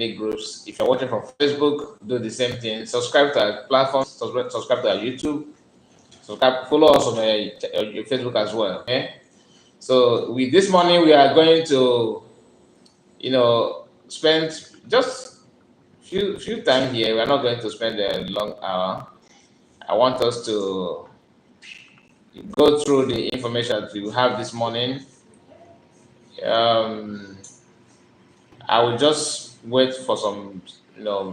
big groups. If you're watching from Facebook, do the same thing. Subscribe to our platform, subscribe to our YouTube, subscribe, follow us on your Facebook as well. Okay. So this morning we are going to, spend just few time here. We're not going to spend a long hour. I want us to go through the information that we have this morning. I will just wait for some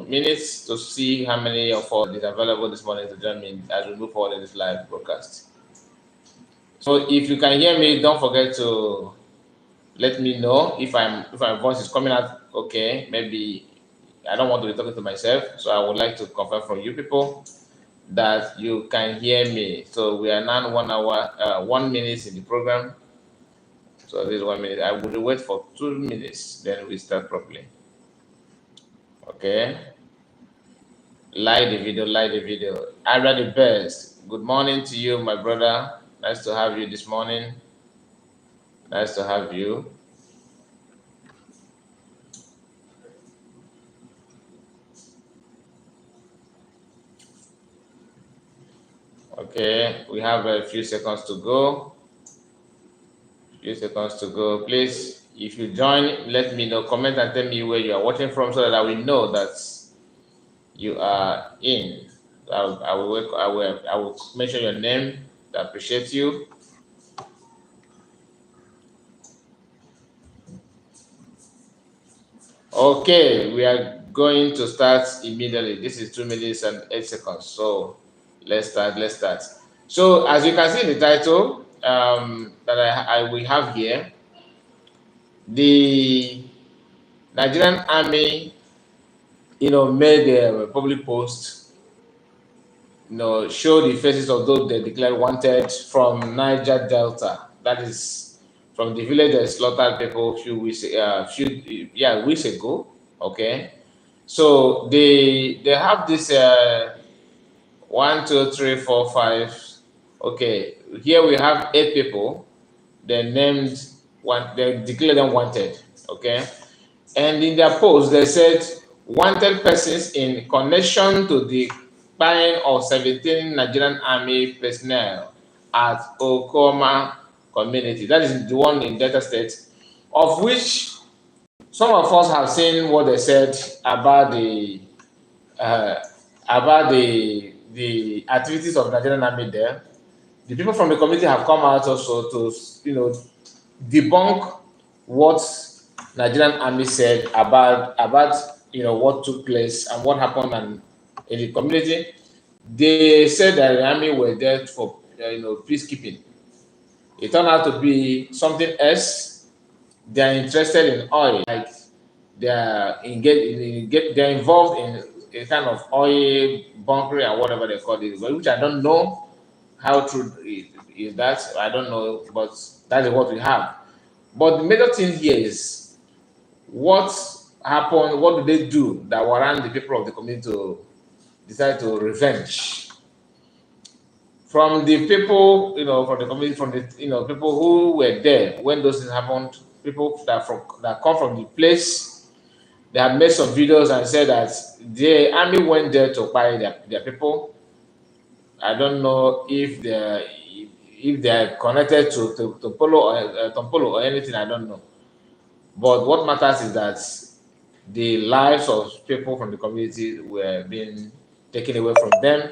minutes to see how many of us is available this morning to join me as we move forward in this live broadcast. So if you can hear me, don't forget to let me know if my voice is coming out okay. Maybe I don't want to be talking to myself, so I would like to confirm from you people that you can hear me. So we are now 1 hour, 1 minute in the program. So this is 1 minute. I will wait for 2 minutes, then we start properly. Okay. Like the video. I read the best. Good morning to you, my brother. Nice to have you this morning. Nice to have you. Okay, we have a few seconds to go. Please, if you join, let me know. Comment and tell me where you are watching from, so that I will know that you are in. I will mention your name. I appreciate you. Okay, we are going to start immediately. This is 2 minutes and 8 seconds. So let's start. So as you can see in the title that we have here, the Nigerian Army, made a public post, show the faces of those they declared wanted from Niger Delta. That is from the village that slaughtered people a few weeks ago. Okay, so they have this 1, 2, 3, 4, 5. Okay, here we have 8 people. They named one. They declared them wanted. Okay, and in their post they said wanted persons in connection to the buying of 17 Nigerian Army personnel at Okoma community. That is the one in Delta State, of which some of us have seen what they said about the activities of Nigerian Army there. The people from the community have come out also to debunk what Nigerian Army said about what took place and what happened in the community. They said that the army were there for peacekeeping. It turned out to be something else. They are interested in oil, like they are they're involved in a kind of oil bunkering and whatever they call it, which I don't know how true is that. I don't know, but that is what we have. But the major thing here is what happened. What do they do that warrant the people of the community to decide to revenge? From the people, from the community, from the people who were there when those things happened, people that come from the place, they have made some videos and said that the army went there to buy their people. I don't know if they're connected to Tompolo or anything. I don't know. But what matters is that the lives of people from the community were being taken away from them,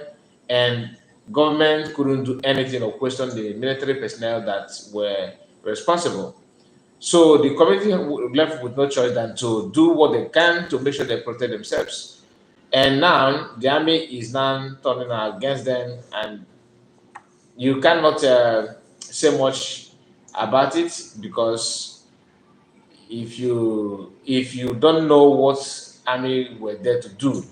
and government couldn't do anything or question the military personnel that were responsible. So the community left with no choice than to do what they can to make sure they protect themselves. And now the army is now turning against them, and you cannot say much about it, because if you don't know what army were there to do,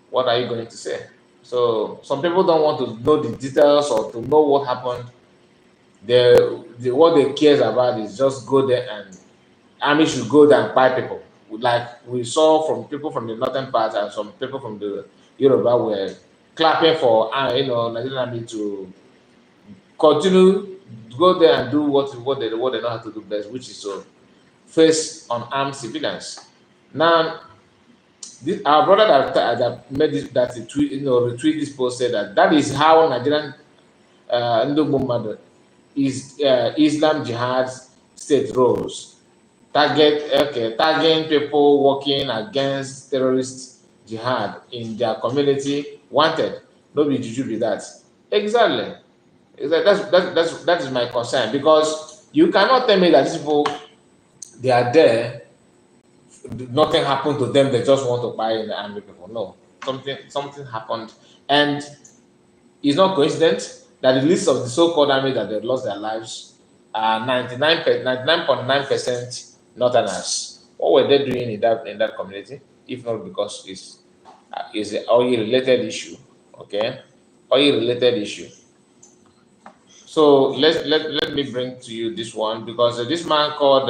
what are you going to say? So some people don't want to know the details or to know what happened. What they care about is just go there, and army should go there and buy people. Like we saw from people from the northern part, and some people from the Yoruba were clapping for Nigerian Army to continue to go there and do what they know how to do best, which is to face unarmed civilians. Now, our brother that made this, that tweet, retweet this post, said that is how Nigerian Ndogbo is Islam Jihad state roles. Targeting people working against terrorist jihad in their community wanted. No be juju be that. Exactly. That is my concern, because you cannot tell me that these people, they are there, nothing happened to them, they just want to buy in the army people. No, something happened, and it's not coincidence that the list of the so-called army that they lost their lives are 99.9% northerners. What were they doing in that community, if not because it's an oil related issue? Okay, oil related issue. So let me bring to you this one, because this man called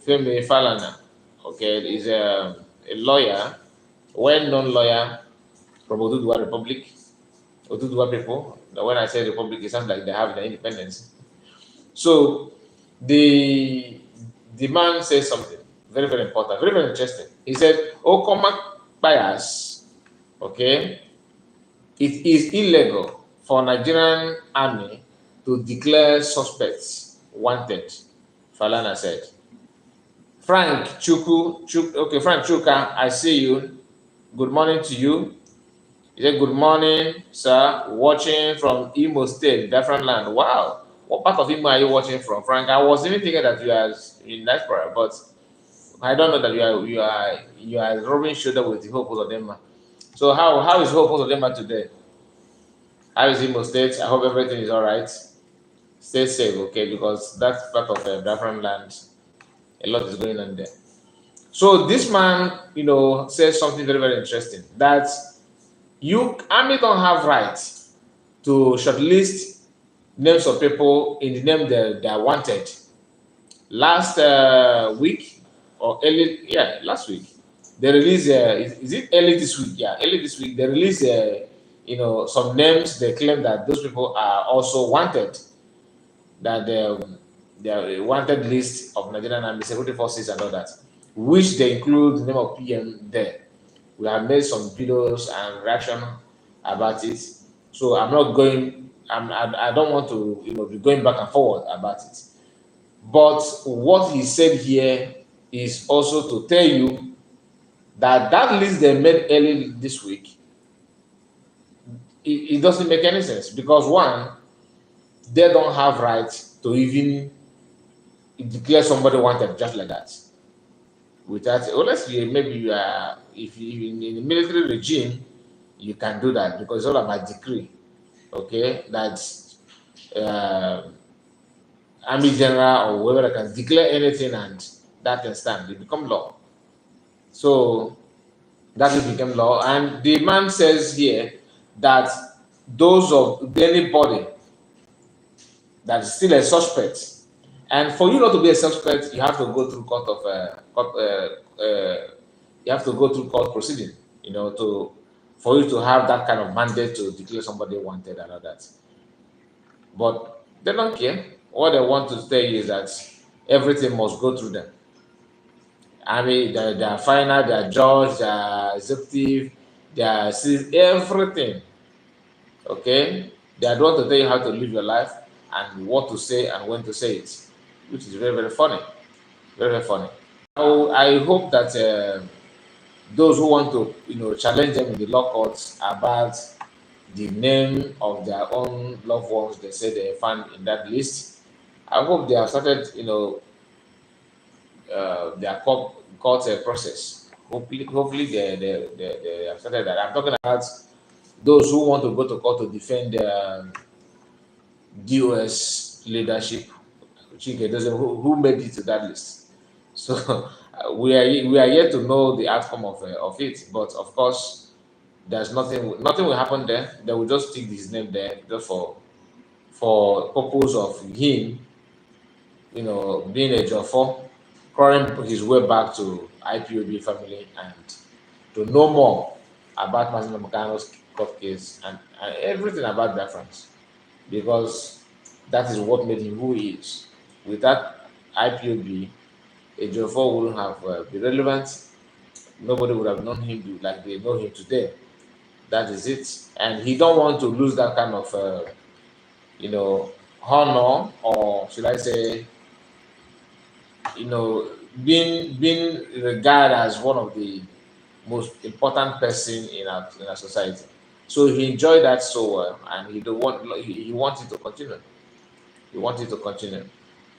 FALANA, okay, is a lawyer, well-known lawyer from Oduduwa Republic. Oduduwa people. When I say republic, it sounds like they have their independence. So the man says something very, very important, very, very interesting. He said, Okoma bias, okay, it is illegal for Nigerian army to declare suspects wanted, Falana said. Frank Chuka, I see you. Good morning to you. He said, good morning, sir. Watching from Imo State, different land. Wow. What part of Imo are you watching from, Frank? I was even thinking that you are in diaspora, but I don't know that you are rubbing shoulder with the Hope Uzodinma. So how is Hope Uzodinma today? How is Imo State? I hope everything is all right. Stay safe, okay? Because that's part of a different land. A lot is going on there. So this man, says something very, very interesting, that army don't have right to shortlist names of people in the name they are wanted. Last week, or last week, they released. Is it early this week? Yeah, early this week they released. Some names. They claim that those people are also wanted. That they are wanted list of Nigerian Army security forces and all that, which they include the name of PM there. We have made some videos and reaction about it. So I'm not going. I don't want to be going back and forward about it. But what he said here is also to tell you that list they made early this week, it doesn't make any sense, because one, they don't have right to even declare somebody wanted just like that. Without, unless maybe you are, if you in the military regime, you can do that, because it's all about decree. Okay, that's army general or whoever can declare anything, and that can stand. It become law. So that will become law. And the man says here that those of anybody that is still a suspect, and for you not to be a suspect, you have to go through you have to go through court proceeding, for you to have that kind of mandate to declare somebody wanted and all that. But they don't care. What they want to say is that everything must go through them. I mean, their final, their judge, their executive, their everything. Okay, they are the one to tell you how to live your life and what to say and when to say it, which is very, very funny. Very, very funny. I hope that those who want to, challenge them in the law courts about the name of their own loved ones they say they found in that list, I hope they have started, their court process. Hopefully they have started that. I'm talking about those who want to go to court to defend their DOS leadership, who made it to that list. So we are yet to know the outcome of it. But of course, there's nothing will happen there. They will just stick his name there just for purpose of him, being a Jofo, crawling his way back to IPOB family and to know more about Mazina Mokano's court case and everything about Biafrans, because that is what made him who he is. Without IPOB, a Jofo wouldn't have been relevant. nobody would have known him like they know him today. That is it. And he don't want to lose that kind of, honor, or should I say, being regarded as one of the most important person in our society. So he enjoyed that so well, and he wanted to continue. He wanted to continue.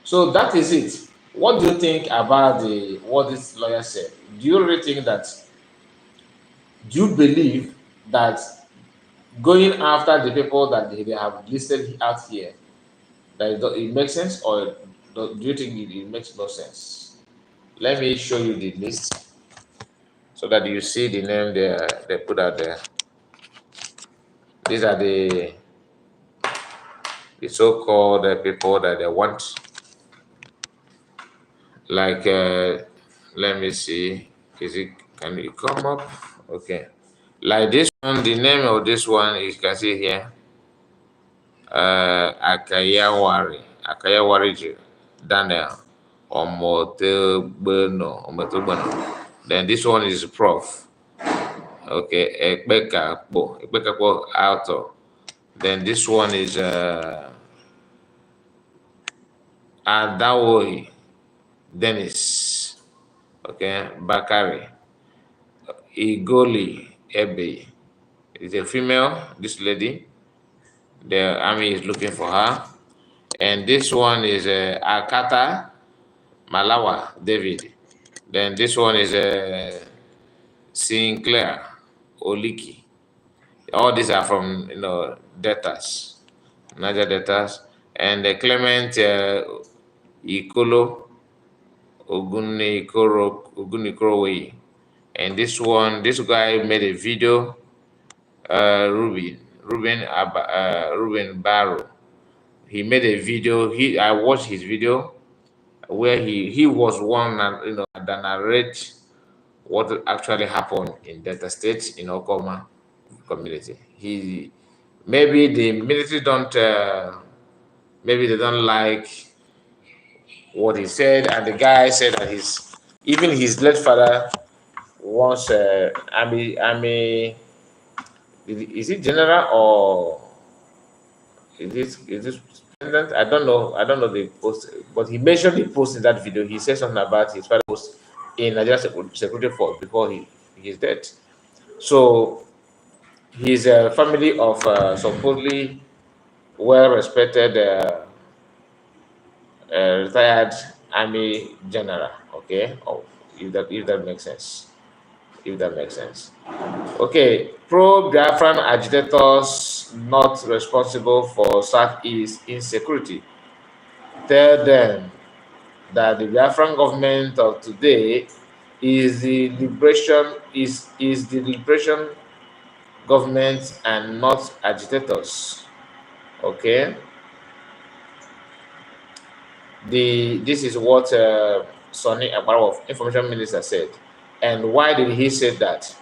So that is it. What do you think about the what this lawyer said? Do you really think that? Do you believe that going after the people that they have listed out here, that it makes sense, or do you think it makes no sense? Let me show you the list so that you see the name they put out there. These are the so-called people that they want. Like, let me see. Can it come up? Okay. Like this one, the name of this one, you can see here. Akayawari Daniel Omotogbeno. Then this one is Prof. Okay, Ekpeka author. Then this one is Adawohi Dennis. Okay, Bakari Igoli Ebe is a female. This lady, the army is looking for her. And this one is Akata Malawa David. Then this one is Sinclair Oliki. All these are from debtors, Niger debtors, and Clement Ikolo Ogunikorowe. And this guy made a video. Ruben Barrow. He made a video. I watched his video where he was one that narrate what actually happened in Delta State in Okoma community. He maybe the military don't maybe they don't like what he said, and the guy said that his late father was army. Is it general or is this president? I don't know the post, but he mentioned the post in that video. He said something about his father was in Nigeria security force before he's dead. So he's a family of supposedly well-respected retired army general. Okay, if that makes sense. If that makes sense. Okay, pro-Biafran agitators not responsible for Southeast insecurity. Tell them that the Biafran government of today is the liberation government and not agitators. Okay, this is what Sonny Abaro of Information Minister said. And why did he say that?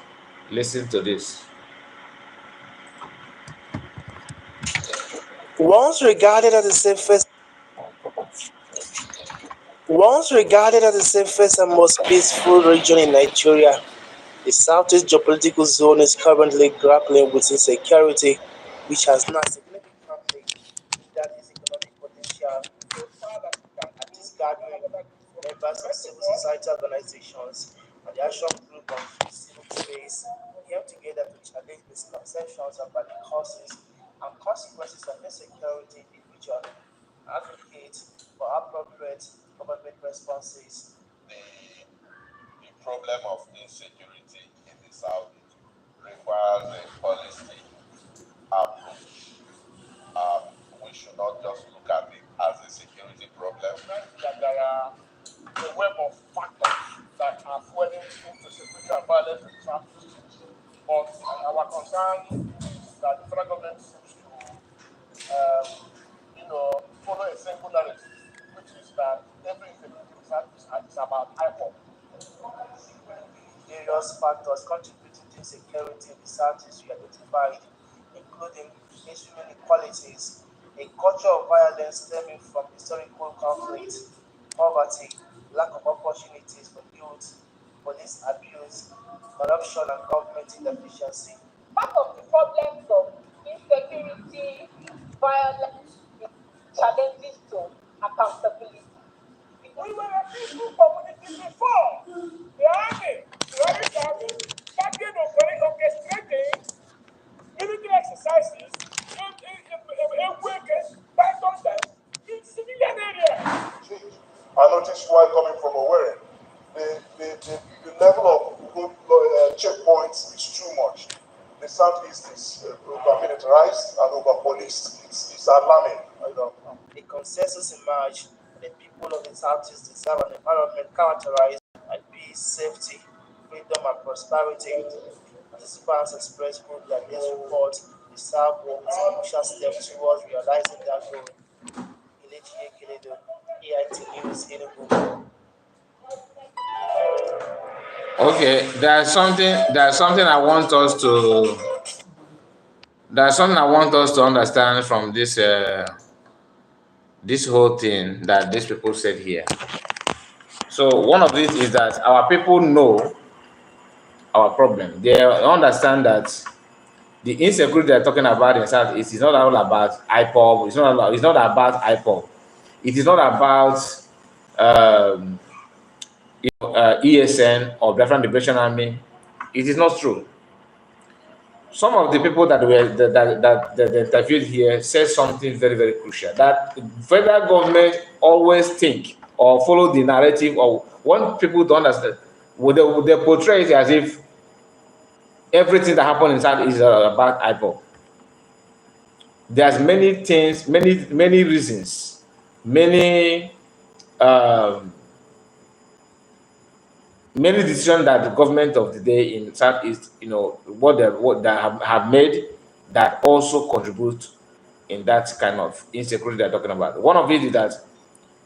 Listen to this. Once regarded as the safest and most peaceful region in Nigeria, the Southeast geopolitical zone is currently grappling with insecurity, which has not significantly that its economic potential. So far as we can at this gathering, members of civil society organizations and the action group on free civic space came together to challenge misconceptions about the causes and consequences of insecurity in the region, advocate for appropriate government responses. The problem of insecurity in the South requires a holistic approach. We should not just look at it as a security problem. There are a web of factors that are fueling insecurity and violence in South. But our concern is that the federal government seems to, follow a single narrative, which is that every insecurity is about IPOB. Various factors contributing to insecurity in the Southeast were identified, including extreme inequalities, a culture of violence stemming from historical conflict, poverty, lack of opportunities for youth, police abuse, corruption, and government inefficiency. Part of the problems of insecurity, violence, is challenges to accountability. We were a peaceful community before. The army, Irish army, started orchestrating military exercises in Wake, Python times, in civilian areas. I noticed while coming from Owerri, the level of checkpoints is too much. The southeast is over-militarized and over-policed. It's alarming. I don't know. A consensus emerged that the people of the Southeast deserve an environment characterized by peace, safety, freedom, and prosperity. Participants expressed group that this report will serve as a crucial step towards realizing that goal. Kelechi Ekeledo, AIT News, Enugu. Okay, there's something I want us to understand from this whole thing that these people said here. So one of it is that our people know our problem. They understand that the insecurity they're talking about in South East is not all about IPOB. It's not about IPOB. It is not about ESN or Biafran Liberation Army. It is not true. Some of the people that they interviewed here said something very, very crucial, that federal government always think or follow the narrative or want people to understand. Would they portray it as if everything that happened inside is about IPOB. There's many things, many reasons, many many decisions that the government of the day in Southeast, what they have made that also contribute in that kind of insecurity they're talking about. One of it is that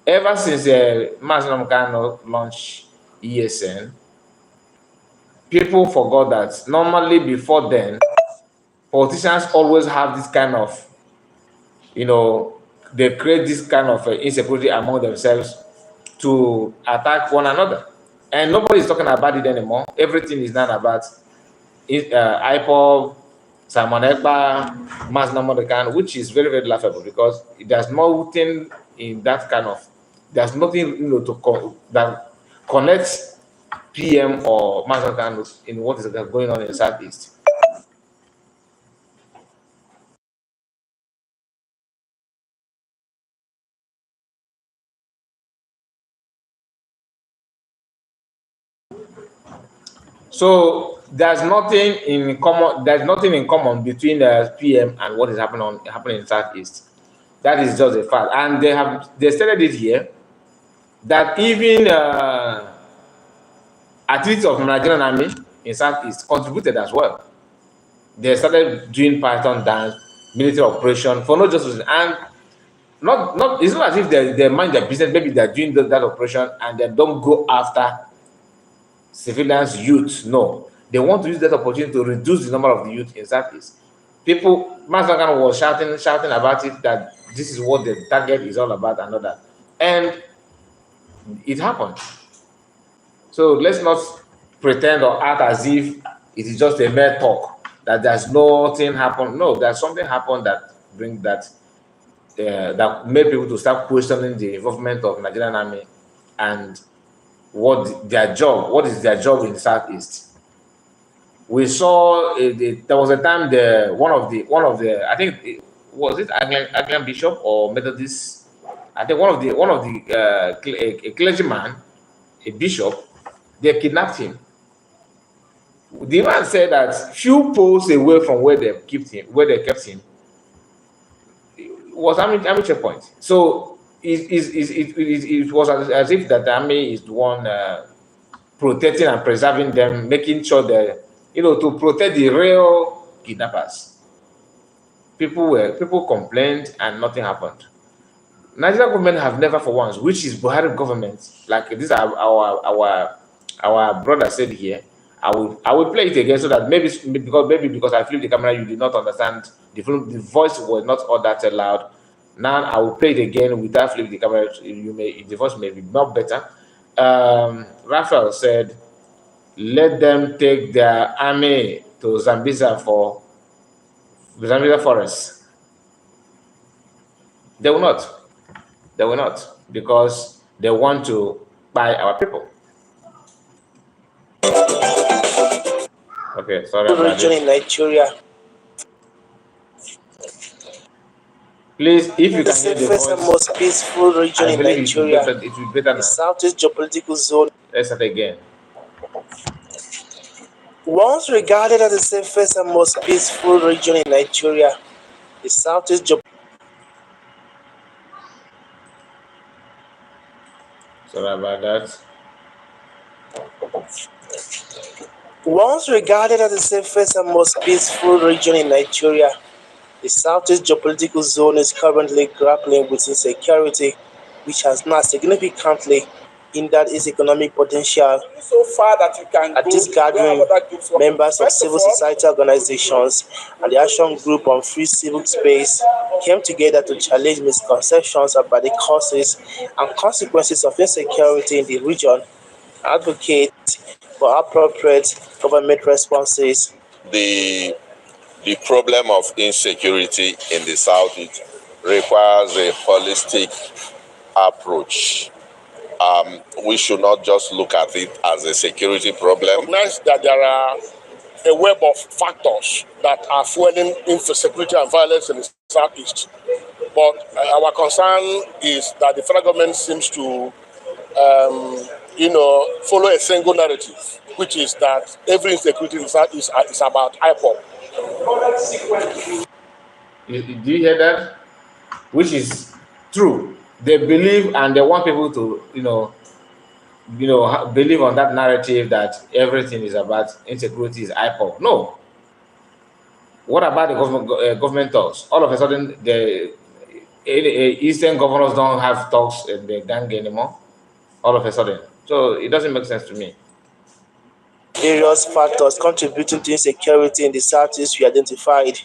ever since Kanu launched ESN, people forgot that normally before then, politicians always have this kind of, they create this kind of insecurity among themselves to attack one another. And nobody is talking about it anymore. Everything is now about IPOB, Simon Ekpa, Mas Namodekan, which is very, very laughable because there's nothing in that kind of, there's nothing that connects PM or Mas Namodekan in what is going on in the Southeast. So there's nothing in common. There's nothing in common between the PM and what is happening in Southeast. That is just a fact, and they stated it here that even activities of Nigerian Army in Southeast contributed as well. They started doing Python dance, military operation for no just reason, and not. It's not as if they mind their business. Maybe they're doing that operation and they don't go after civilians, youth. No, they want to use that opportunity to reduce the number of the youth in Southeast. People, Masakan was shouting about it, that this is what the target is all about and all that. And it happened. So let's not pretend or act as if it is just a mere talk, that there's nothing happened. No, there's something happened that bring that that made people to start questioning the involvement of Nigerian Army and what is their job in Southeast. We saw there was a time one of the I think was it Anglican bishop or Methodist. I think one of the a clergyman, a bishop, they kidnapped him. The man said that few posts away from where they kept him was army checkpoint. So it was as if that the army is the one protecting and preserving them, making sure that to protect the real kidnappers. People complained and nothing happened. Nigerian government have never for once, which is Buhari government, like this our brother said here. I will play it again so that maybe because I flipped the camera, you did not understand the voice was not all that loud. Now I will play it again without flipping the camera. The voice may be not better. Raphael said let them take their army to Zambia forest. They will not. They will not, because they want to buy our people. Okay, sorry about region in this. Nigeria, Please, if you the can hear the safest and voice, most peaceful region I in believe it will be Nigeria, better. It will be better the now. southeast geopolitical zone. Let's start again. Once regarded as the safest and most peaceful region in Nigeria, the southeast Sorry about that. Once regarded as the safest and most peaceful region in Nigeria, the southeast geopolitical zone is currently grappling with insecurity, which has not significantly hindered its economic potential. So far that you can At go this gathering, where other groups work. members of First civil all, society organizations and the Action Group on Free Civic Space came together to challenge misconceptions about the causes and consequences of insecurity in the region, advocate for appropriate government responses. The problem of insecurity in the South, it requires a holistic approach. We should not just look at it as a security problem. Recognize that there are a web of factors that are fueling insecurity and violence in the Southeast. But our concern is that the federal government seems to, follow a single narrative, which is that every insecurity in the Southeast is about IPOB. Do you hear that? Which is true. They believe, and they want people to, believe on that narrative that everything is about insecurity is IPOB. No. What about the government talks? All of a sudden, the Eastern governors don't have talks in the gang anymore. All of a sudden, so it doesn't make sense to me. Various factors contributing to insecurity in the Southeast were identified,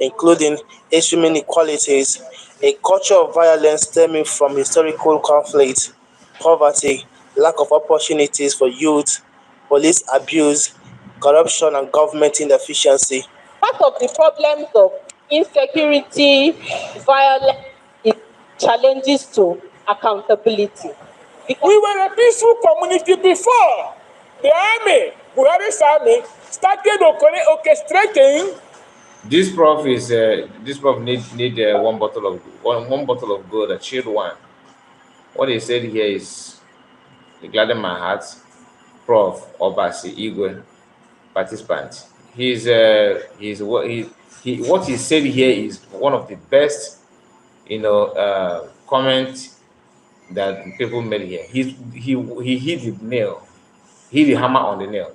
including extreme inequalities, a culture of violence stemming from historical conflict, poverty, lack of opportunities for youth, police abuse, corruption, and government inefficiency. Part of the problems of insecurity, violence, is challenges to accountability. We were a peaceful community before. The army, Buhari's army, started orchestrating. This prof need one bottle of gold, a chilled one. What he said here is gladden my heart. Prof Obasi Igwe, participant. What he said here is one of the best, comment that people made here. He hit the nail, hit the hammer on the nail.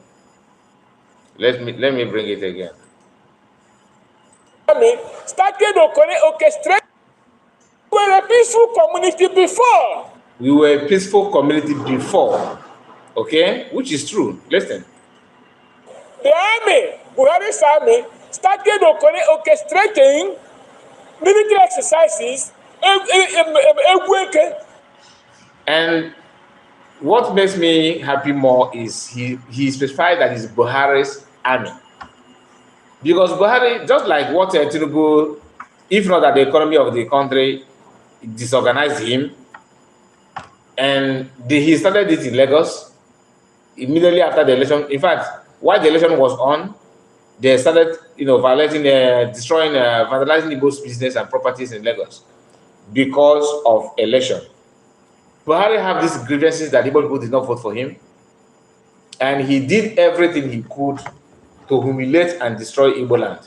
Let me bring it again. Army started orchestrating. We were a peaceful community before. We were a peaceful community before, okay, which is true. Listen. The army, Buhari's army, started orchestrating military exercises. And what makes me happy more is he specified that it's Buhari's army. Because Buhari, just like what Tinubu, if not that the economy of the country disorganized him, and he started it in Lagos immediately after the election. In fact, while the election was on, they started, violating, destroying, vandalizing Igbo's business and properties in Lagos because of election. Buhari have these grievances that Igbo people did not vote for him, and he did everything he could to humiliate and destroy Igbo land.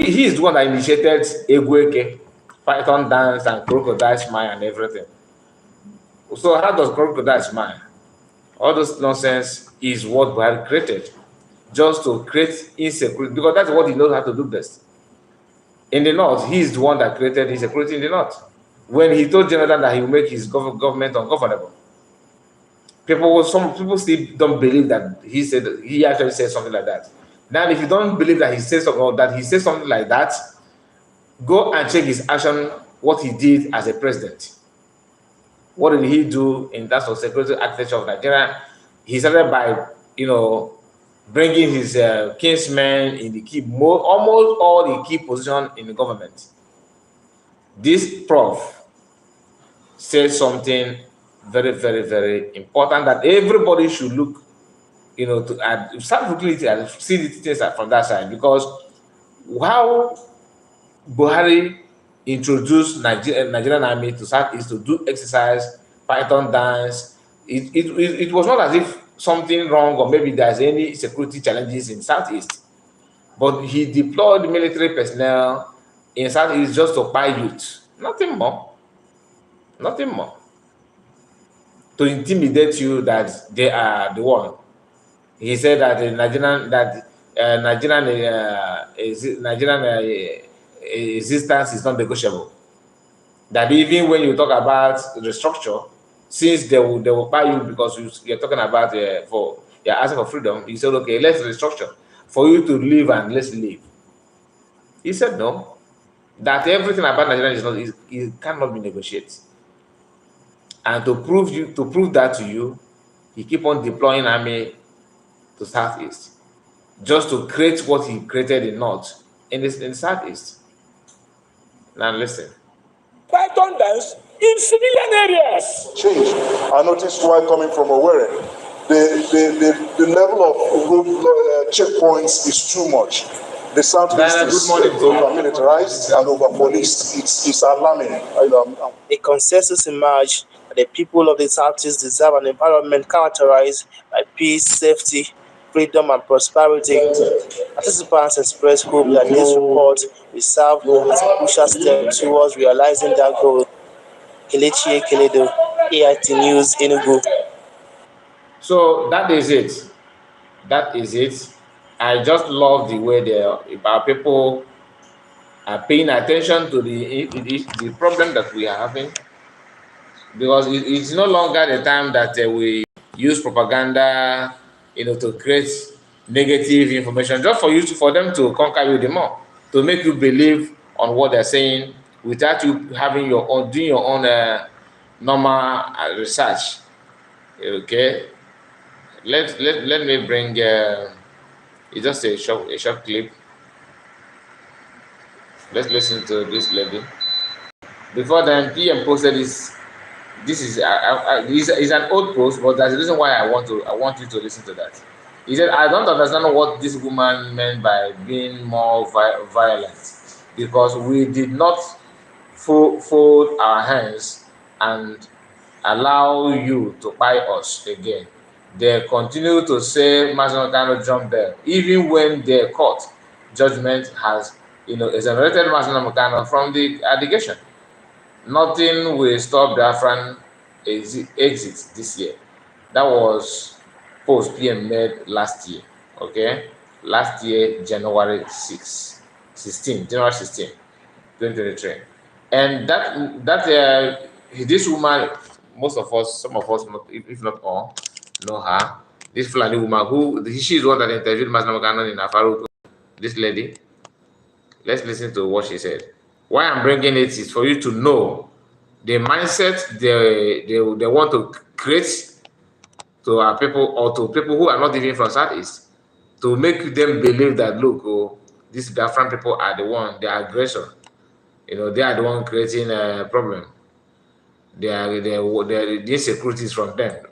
He is the one that initiated Egweke, Python dance, and crocodile smile and everything. So how does crocodile smile? All those nonsense is what Buhari created, just to create insecurity, because that's what he knows how to do best. In the north, he is the one that created insecurity in the north. When he told Jonathan that he will make his government ungovernable, some people still don't believe that he actually said something like that. Now, if you don't believe that he said something like that, go and check his action, what he did as a president. What did he do in terms of security architecture of Nigeria? he started by, bringing his kinsmen in the almost all the key positions in the government. This prof said something very, very, very important that everybody should look, to start looking at it and see the things from that side, because how Buhari introduced Nigerian Army to Southeast to do exercise, python dance. It was not as if something wrong or maybe there's any security challenges in Southeast, but he deployed military personnel in Southeast just to buy youth, nothing more, nothing more, to intimidate you that they are the one. He said that Nigerian existence is non negotiable. That even when you talk about the structure, since they will buy you because you're talking about you're asking for freedom, he said, okay, let's restructure for you to live and let's live. He said no, that everything about Nigeria it cannot be negotiated. And to prove that to you, he keep on deploying army to Southeast, just to create what he created in North in the Southeast. Now listen. Python dance in civilian areas. Change. I noticed while coming from Owerri, the level of checkpoints is too much. The Southeast is over-militarized and over-policed. It's alarming. A consensus emerged that the people of the Southeast deserve an environment characterized by peace, safety, freedom, and prosperity. Participants expressed hope that this report will serve as a crucial step towards realizing that goal. Kelechi Ekeledo, AIT News, Enugu. So that is it. That is it. I just love the way our people are paying attention to the problem that we are having, because it's no longer the time that we use propaganda, to create negative information just for them to conquer you the more, to make you believe on what they're saying without you doing your own normal research. Okay, let me bring it's just a short clip. Let's listen to this lady. Before then, PM posted this. This is an old post, but there's a reason why I want you to listen to that. He said, "I don't understand what this woman meant by being more violent, because we did not fold our hands and allow you to buy us again. They continue to say Mazen Kanu drum bell, even when their court judgment has, exonerated Mazen Kanu from the allegation. Nothing will stop Biafran exit this year." That was post PM made last year. Okay, last year, January 16, 2023. And this woman, most of us, some of us, if not all, know her. This Fulani woman she is one that interviewed Mazen Kanu in Afaru. This lady. Let's listen to what she said. Why I'm bringing it is for you to know the mindset they want to create to our people, or to people who are not even from Southeast, to make them believe that, look, these Biafran people are the aggressor. They are the one creating a problem. The insecurities from them.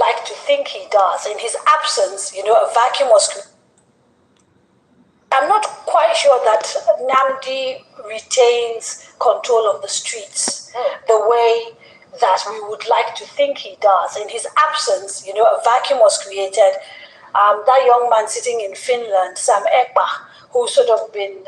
Like to think he does. In his absence, a vacuum was created. I'm not quite sure that Namdi retains control of the streets the way that we would like to think he does. In his absence, a vacuum was created. That young man sitting in Finland, Sam Ekpa, who's sort of been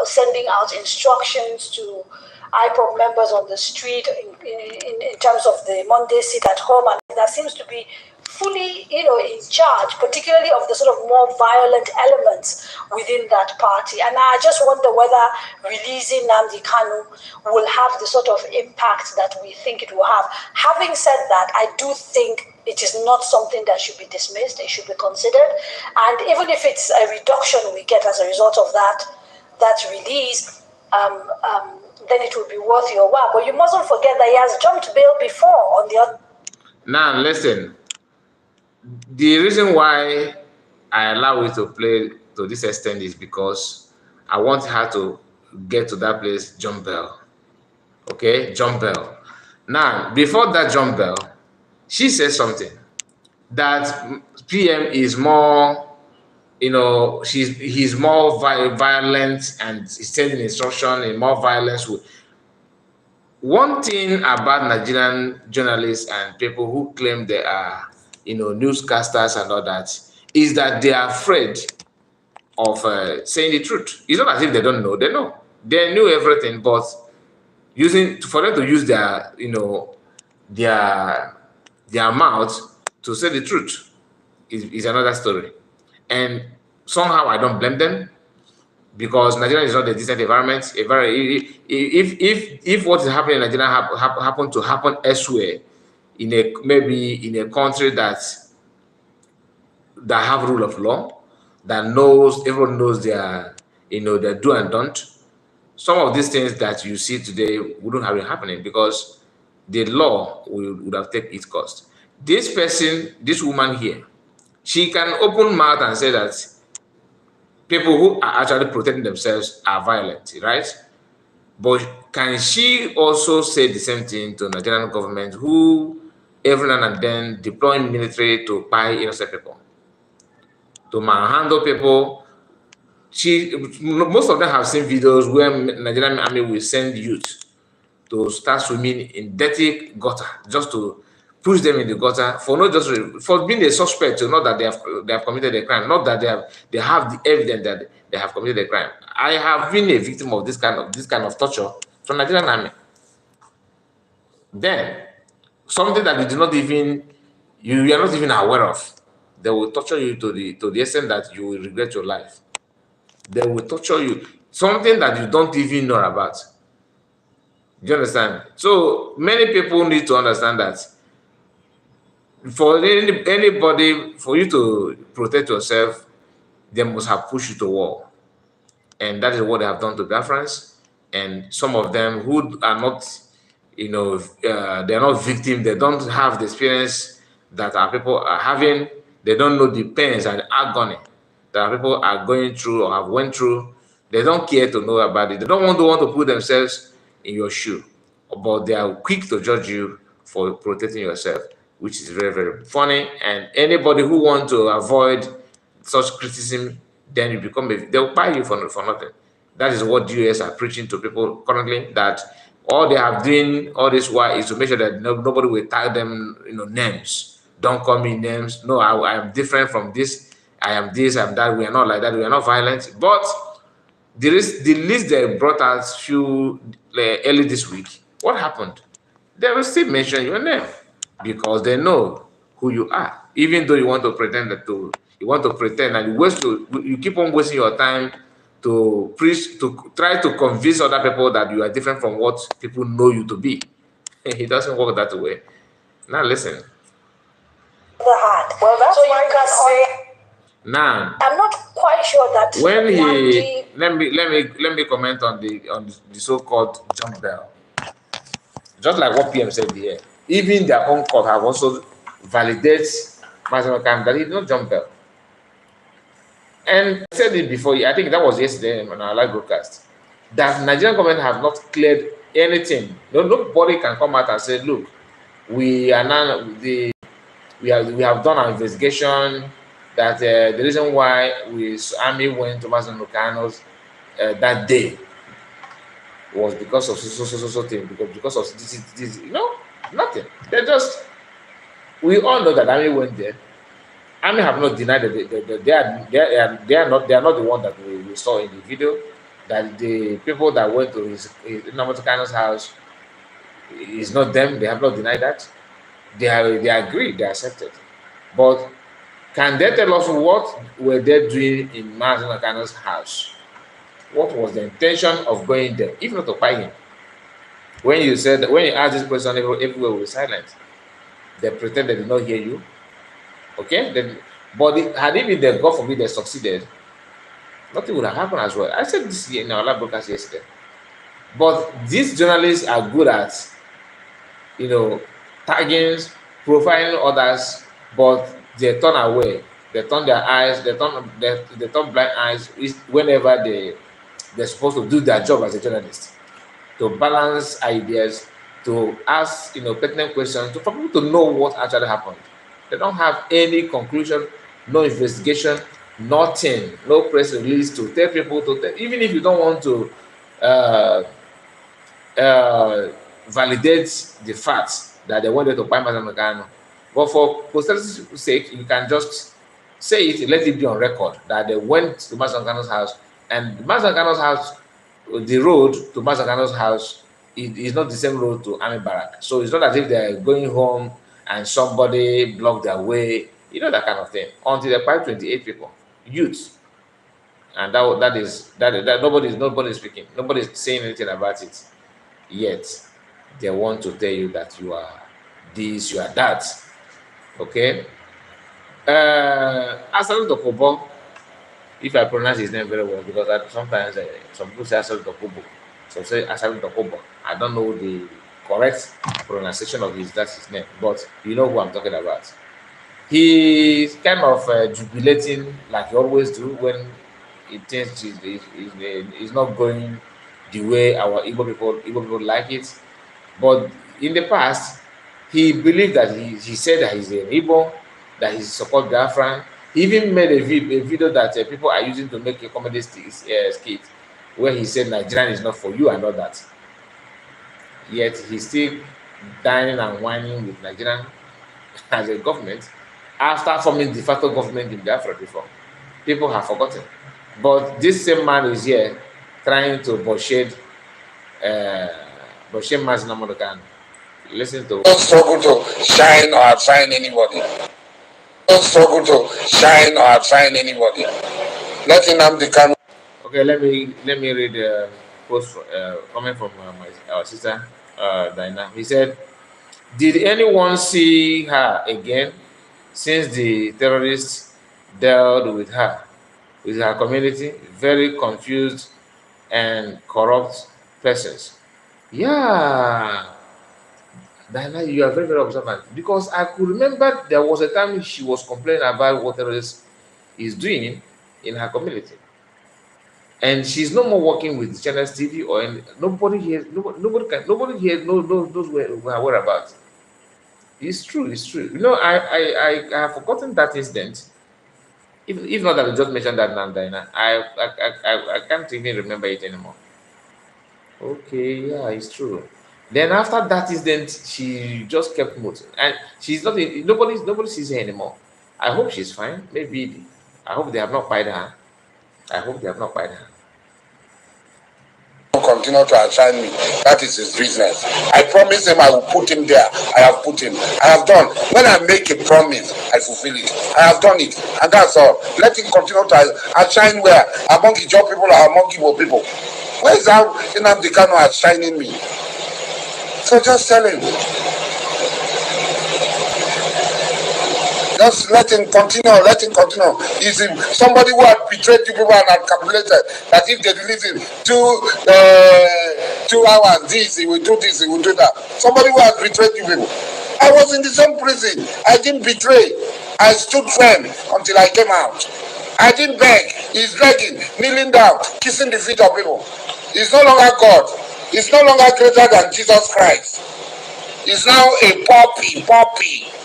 sending out instructions to IPOB members on the street in terms of the Monday sit at home, and that seems to be fully, in charge, particularly of the sort of more violent elements within that party. And I just wonder whether releasing Nnamdi Kanu will have the sort of impact that we think it will have. Having said that, I do think it is not something that should be dismissed. It should be considered. And even if it's a reduction we get as a result of that release, then it will be worth your while. But you mustn't forget that he has jumped bail before on the other. Now, listen. The reason why I allow it to play to this extent is because I want her to get to that place, jump bell. Okay, jump bell. Now, before that jump bell, she said something that PM is more, he's more violent and he's sending instruction in more violence. One thing about Nigerian journalists and people who claim they are, newscasters and all that, is that they are afraid of saying the truth. It's not as if they don't know; they know. They knew everything, but for them to use their, their mouth to say the truth is another story. And somehow I don't blame them, because Nigeria is not a decent environment. If what is happening in Nigeria happen to happen elsewhere, maybe in a country that have rule of law, that everyone knows their their do and don't, some of these things that you see today wouldn't have been happening, because the law would have taken its cost. This person, this woman here, she can open mouth and say that people who are actually protecting themselves are violent, right? But can she also say the same thing to Nigerian government, who every now and then deploying military to buy innocent people, to manhandle people? Most of them have seen videos where Nigerian Army will send youth to start swimming in dirty gutter, just to push them in the gutter for being a suspect, not that they have committed a crime, not that they have the evidence that they have committed a crime. I have been a victim of this kind of torture from Nigerian Army. Then something that you are not even aware of, they will torture you to the extent that you will regret your life. They will torture you, something that you don't even know about. Do you understand? So many people need to understand that for anybody, for you to protect yourself, they must have pushed you to war. And that is what they have done to Biafrans. And some of them who are not, they're not victims, they don't have the experience that our people are having. They don't know the pains and agony that our people are going through or have went through. They don't care to know about it. They don't want to put themselves in your shoe, but they are quick to judge you for protecting yourself, which is very, very funny. And anybody who wants to avoid such criticism, then you become they'll buy you for nothing. That is what the US are preaching to people currently, that all they have doing all this while is to make sure that nobody will tag them, names. Don't call me names. No, I am different from this. I am this, I am that. We are not like that. We are not violent. But the list they brought us early this week, what happened? They will still mention your name because they know who you are. Even though you want to pretend and you keep on wasting your time to preach, to try to convince other people that you are different from what people know you to be. It doesn't work that way. Now listen. Well, that's so why you can say. Now, I'm not quite sure that when let me comment on the so-called jump bell. Just like what PM said here, even their own court have also validated that he did not jump bell. And I said it before, I think that was yesterday on our live broadcast, that Nigerian government have not cleared anything. Nobody can come out and say, look, we have done our investigation, that the reason why Army went to Kanu's that day was because of so thing, because of this, nothing. We all know that Army went there. Army have not denied that they are not the one that we saw in the video, that the people that went to his Kanu's house is not them. They have not denied that. They agreed, they accepted. But can they tell us what were they doing in Kanu's house? What was the intention of going there, if not to buy him? When you asked this question, everywhere was silent. They pretend they did not hear you. Okay? But had it been there, God forbid, they succeeded, nothing would have happened as well. I said this in our live broadcast yesterday. But these journalists are good at, tagging, profiling others, but they turn away, they turn their eyes, they turn blind eyes whenever they're supposed to do their job as a journalist, to balance ideas, to ask pertinent questions, for people to know what actually happened. They don't have any conclusion, no investigation, nothing, no press release to tell people even if you don't want to uh, uh, validate the fact that they wanted to buy Mazen Kanu. But for posterity's sake, you can just say it, let it be on record that they went to Mazen Kanu's house, and Mazen Kanu's house, the road to Mazen Kanu's house is not the same road to Army Barrack. So it's not as if they're going home and somebody blocked their way, that kind of thing. Until they buy 28 people, youths. And that nobody's speaking, nobody's saying anything about it. Yet they want to tell you that you are this, you are that. Okay. Asalu Dokubo, if I pronounce his name very well, because sometimes some people say Asalu Dokubo, some say Asalu Dokubo. I don't know the correct pronunciation of that's his name, but you know who I'm talking about. He's kind of jubilating like he always do when he thinks he's not going the way our Igbo people like it. But in the past, he believed that he said that he's an Igbo, that he supports Biafran. He even made a video that people are using to make a comedy skit where he said Nigerian is not for you and all that. Yet he's still dining and whining with Nigerian as a government after forming de facto government in Biafra before. People have forgotten. But this same man is here trying to bullshit Mazen Kanu. Listen to. Don't struggle to shine or outshine anybody. Don't struggle to shine or outshine anybody. Let Nnamdi Kanu. Okay, let me read a post comment from our sister Dinah. He said, "Did anyone see her again since the terrorists dealt with her community? Very confused and corrupt persons." Yeah, Diana, you are very, very observant, because I could remember there was a time she was complaining about what terrorists is doing in her community, and she's no more working with Channels TV or any, nobody here, nobody here knows where her whereabouts. It's true, it's true. I have forgotten that incident. If not that I just mentioned that now, Diana, I can't even remember it anymore. Okay, yeah, it's true. Then after that incident, she just kept moving, and she's not. Nobody sees her anymore. I hope she's fine. Maybe I hope they have not fired her. I hope they have not fired her. Continue to outshine me. That is his business. I promise him I will put him there. I have put him. I have done. When I make a promise, I fulfill it. I have done it, and that's all. Let him continue to outshine where among the job people or among Igbo people. Where is how Nnamdi Kanu outshining me? So just tell him. Just let him continue. Let him continue. He's somebody who had betrayed you people and had calculated that if they release him 2 hours, he will do this, he will do that. Somebody who has betrayed you people. I was in the same prison. I didn't betray. I stood firm until I came out. I didn't beg. He's begging, kneeling down, kissing the feet of people. He's no longer God. He's no longer greater than Jesus Christ. He's now a puppy,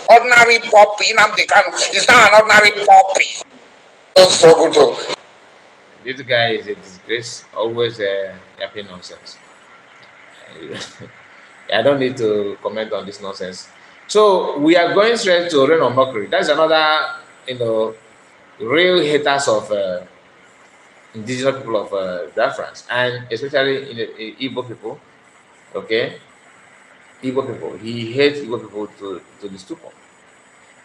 ordinary puppy. Nnamdi Kanu is now an ordinary puppy. Don't struggle to. This guy is a disgrace. Always yapping nonsense. I don't need to comment on this nonsense. So we are going straight to Rain or Mockery. That's another, real haters of indigenous people of Biafrans, and especially in Igbo people. Okay, Igbo people. He hates Igbo people to the stupor.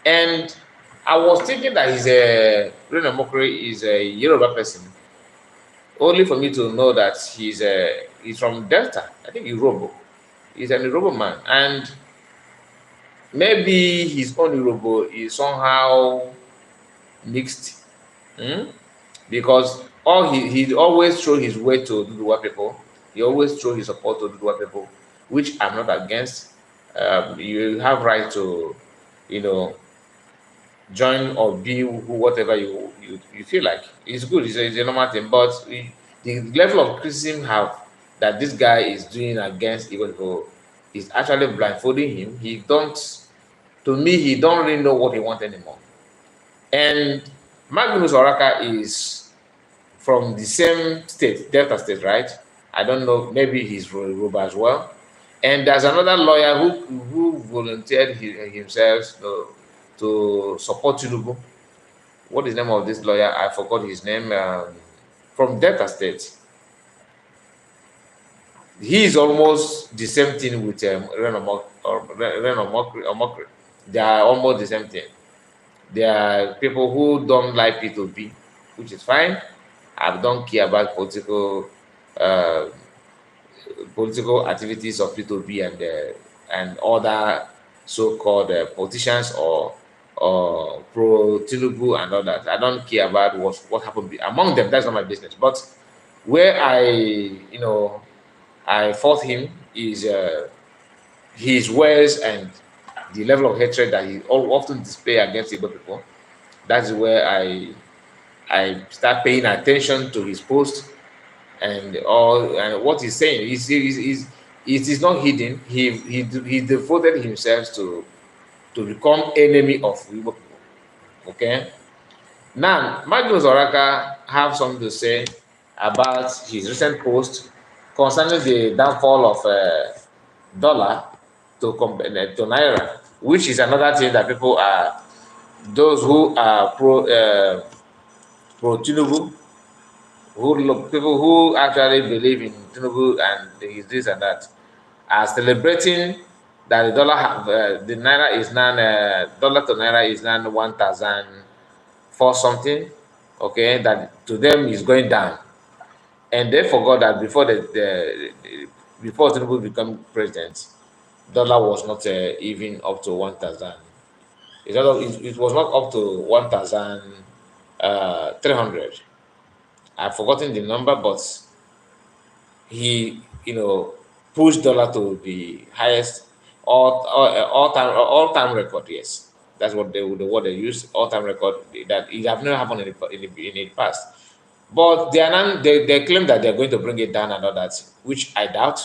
And I was thinking that Rain or Mockery is a Yoruba person, only for me to know that he's from Delta. I think Irobo. He's an Irobo man, and maybe his own Irobo is somehow mixed, because he always show his way to Duduwa people. He always show his support to Duduwa people, which I'm not against. You have right to, join or be whatever you feel like. It's good. It's a normal thing. But the level of criticism that this guy is doing against Igbo people is actually blindfolding him. To me, he don't really know what he wants anymore. And Magnus Oraka is from the same state, Delta State, right? I don't know. Maybe he's Yoruba as well. And there's another lawyer who volunteered himself to support Tinubu. What is the name of this lawyer? I forgot his name. From Delta State. He is almost the same thing with Reno Omokri. They are almost the same thing. There are people who don't like P2P, which is fine. I don't care about political activities of P2P and other so-called politicians or pro Tinubu and all that. I don't care about what happened among them. That's not my business. But where I fought him is his words and the level of hatred that he often display against Igbo people. That's where I start paying attention to his post and what he's saying. It is not hidden. He devoted himself to become enemy of Igbo people. Okay. Now, Magnus Oraka have something to say about his recent post concerning the downfall of dollar to naira, which is another thing that people are, those who are pro Tinubu, people who actually believe in Tinubu and his this and that, are celebrating that the the naira is now dollar to naira is now 1,004 something. Okay, that to them is going down, and they forgot that before Tinubu became president, dollar was not even up to 1,000. It was not up to 1,300. I've forgotten the number, but he, pushed dollar to the highest all time record. Yes, that's what the word they use, all time record. That it have never happened in the past. But they claim that they're going to bring it down and all that, which I doubt.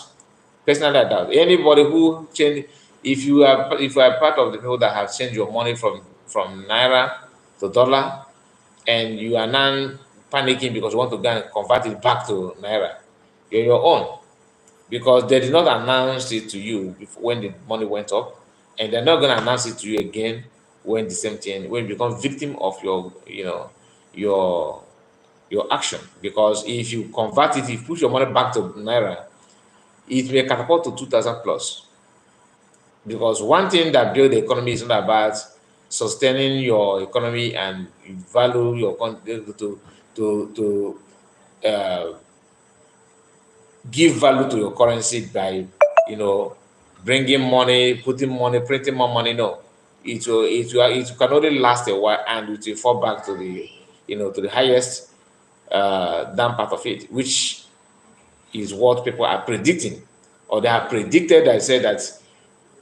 Personally, I doubt. Anybody who change, if you are part of the people that have changed your money from naira to dollar, and you are now panicking because you want to go and convert it back to naira, you're your own, because they did not announce it to you when the money went up, and they're not going to announce it to you again when the same thing, when you become victim of your action. Because if you convert it, if you push your money back to naira, it may catapult to 2,000 plus. Because one thing that build the economy is not about sustaining your economy and value your to give value to your currency by bringing money, putting money, printing more money. No, it can only last a while, and it will fall back to the to the highest down part of it, which is what people are predicting, or they have predicted. I said that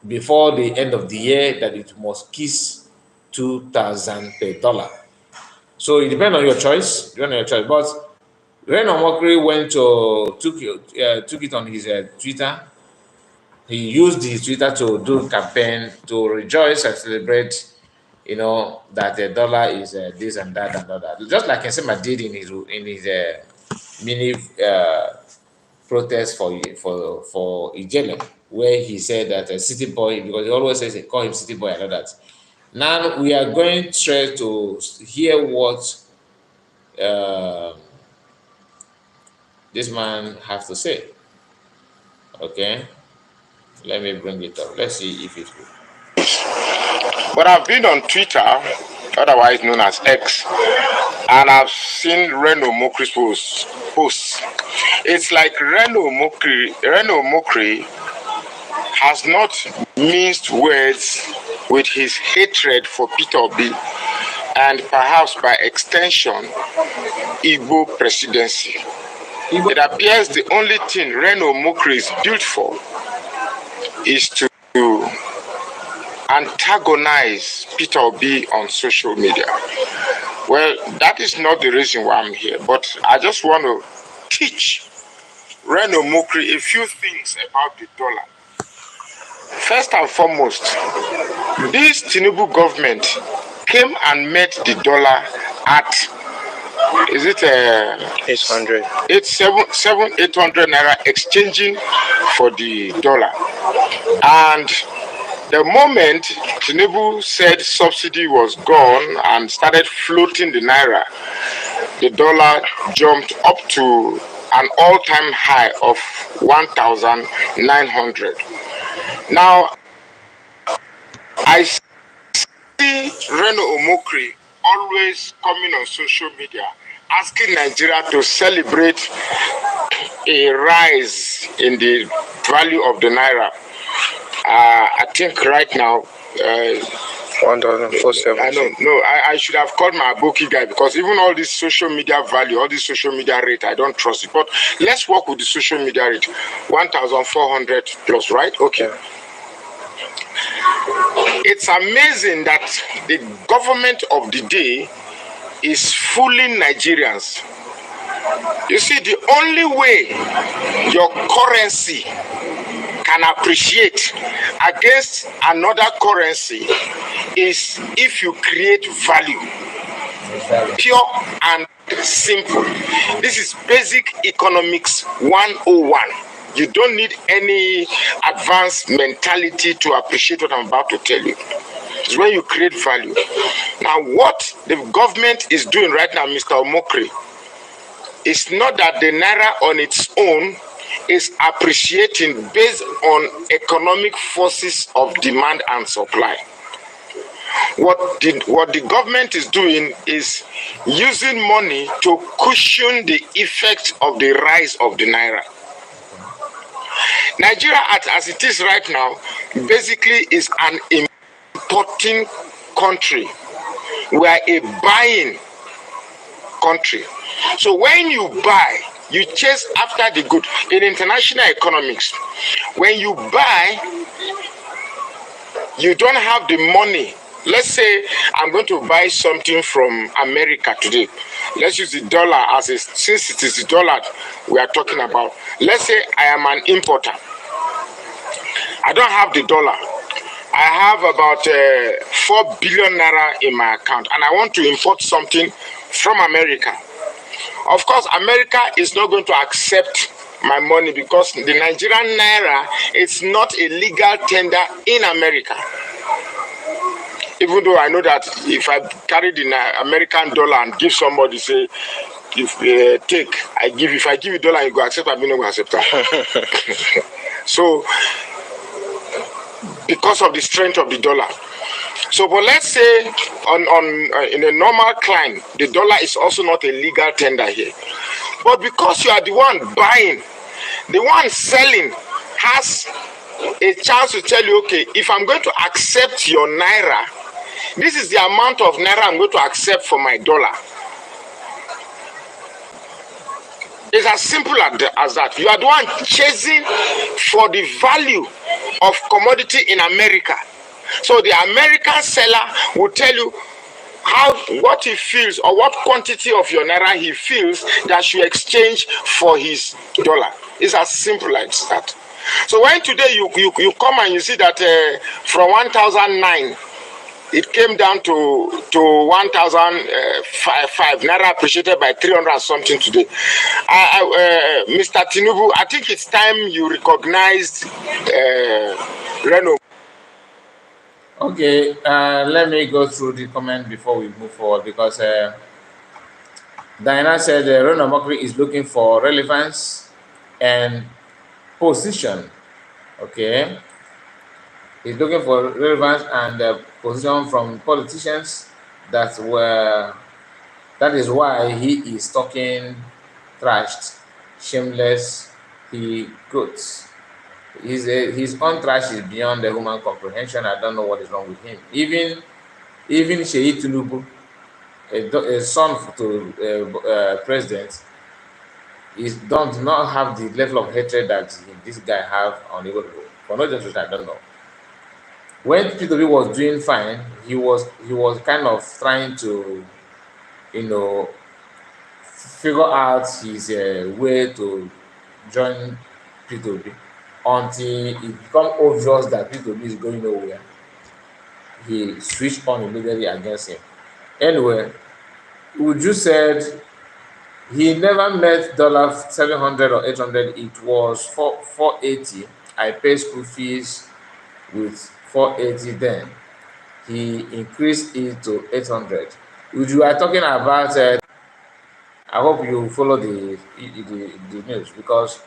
before the end of the year that it must kiss 2,000 per dollar. So it depends on your choice. But Ren Omokri took it on his Twitter. He used his Twitter to do campaign to rejoice and celebrate, that the dollar is this and that and all that. Just like Nsema did in his mini protest for Ijele, where he said that a city boy, because he always says call him city boy and all that. Now we are going straight to hear what this man has to say. Okay, let me bring it up. Let's see if it's good. But I've been on Twitter, otherwise known as X, and I've seen Reno Mokri's posts. It's like Reno Mokri has not minced words with his hatred for P2P and perhaps by extension, Igbo presidency. It appears the only thing Reno Mokri is built for is to antagonize Peter Obi on social media. Well, that is not the reason why I'm here, but I just want to teach Reno Mukri a few things about the dollar. First and foremost, this Tinubu government came and met the dollar at, is it 800. 800 naira exchanging for the dollar. And the moment Tinubu said subsidy was gone and started floating the naira, the dollar jumped up to an all-time high of 1,900. Now, I see Reno Omokri always coming on social media asking Nigeria to celebrate a rise in the value of the naira. I think right now, 1,470. I don't know. I should have called my bookie guy, because even all this social media value, all this social media rate, I don't trust it. But let's work with the social media rate, 1,400 plus, right? Okay. It's amazing that the government of the day is fooling Nigerians. You see, the only way your currency can appreciate against another currency is if you create value. Pure and simple. This is basic economics 101. You don't need any advanced mentality to appreciate what I'm about to tell you. It's when you create value. Now, what the government is doing right now, Mr. Omokri, is not that the naira on its own is appreciating based on economic forces of demand and supply. What the government is doing is using money to cushion the effect of the rise of the naira. Nigeria, as it is right now, basically is an importing country. We are a buying country. So when you buy, you chase after the good. In international economics, when you buy, you don't have the money. Let's say I'm going to buy something from America today. Let's use the dollar as a, since it is the dollar we are talking about. Let's say I am an importer. I don't have the dollar. I have about 4 billion naira in my account, and I want to import something from America. Of course, America is not going to accept my money because the Nigerian naira is not a legal tender in America. Even though I know that if I carry the American dollar and give somebody, say, if if I give you dollar, you go accept, I mean, no go accept that. So, because of the strength of the dollar. So, but let's say in a normal climb, the dollar is also not a legal tender here. But because you are the one buying, the one selling has a chance to tell you, okay, if I'm going to accept your naira, this is the amount of naira I'm going to accept for my dollar. It's as simple as that. You are the one chasing for the value of commodity in America. So the American seller will tell you what he feels or what quantity of your naira he feels that you exchange for his dollar. It's as simple as that. So when today you come and you see that from 1,009 it came down to 1,005 naira appreciated by 300 and something today. Mr. Tinubu, I think it's time you recognized Reno. Okay, let me go through the comment before we move forward, because Diana said Reno Mokri is looking for relevance and position. Okay, he's looking for relevance and position from politicians that is why he is talking trashed, shameless, he quotes. His own trash is beyond the human comprehension. I don't know what is wrong with him. Even Sheyi Tinubu, a son to president, does not have the level of hatred that this guy have on the road. For no reason, I don't know. when P2B was doing fine, he was kind of trying to, you know, figure out his way to join P2B until it become obvious that P2B is going nowhere. He switched on immediately against him. Anyway, Uju said he never met $700 or 800. It was 480. I paid school fees with 480 then. He increased it to 800. Uju are talking about. I hope you follow the news, because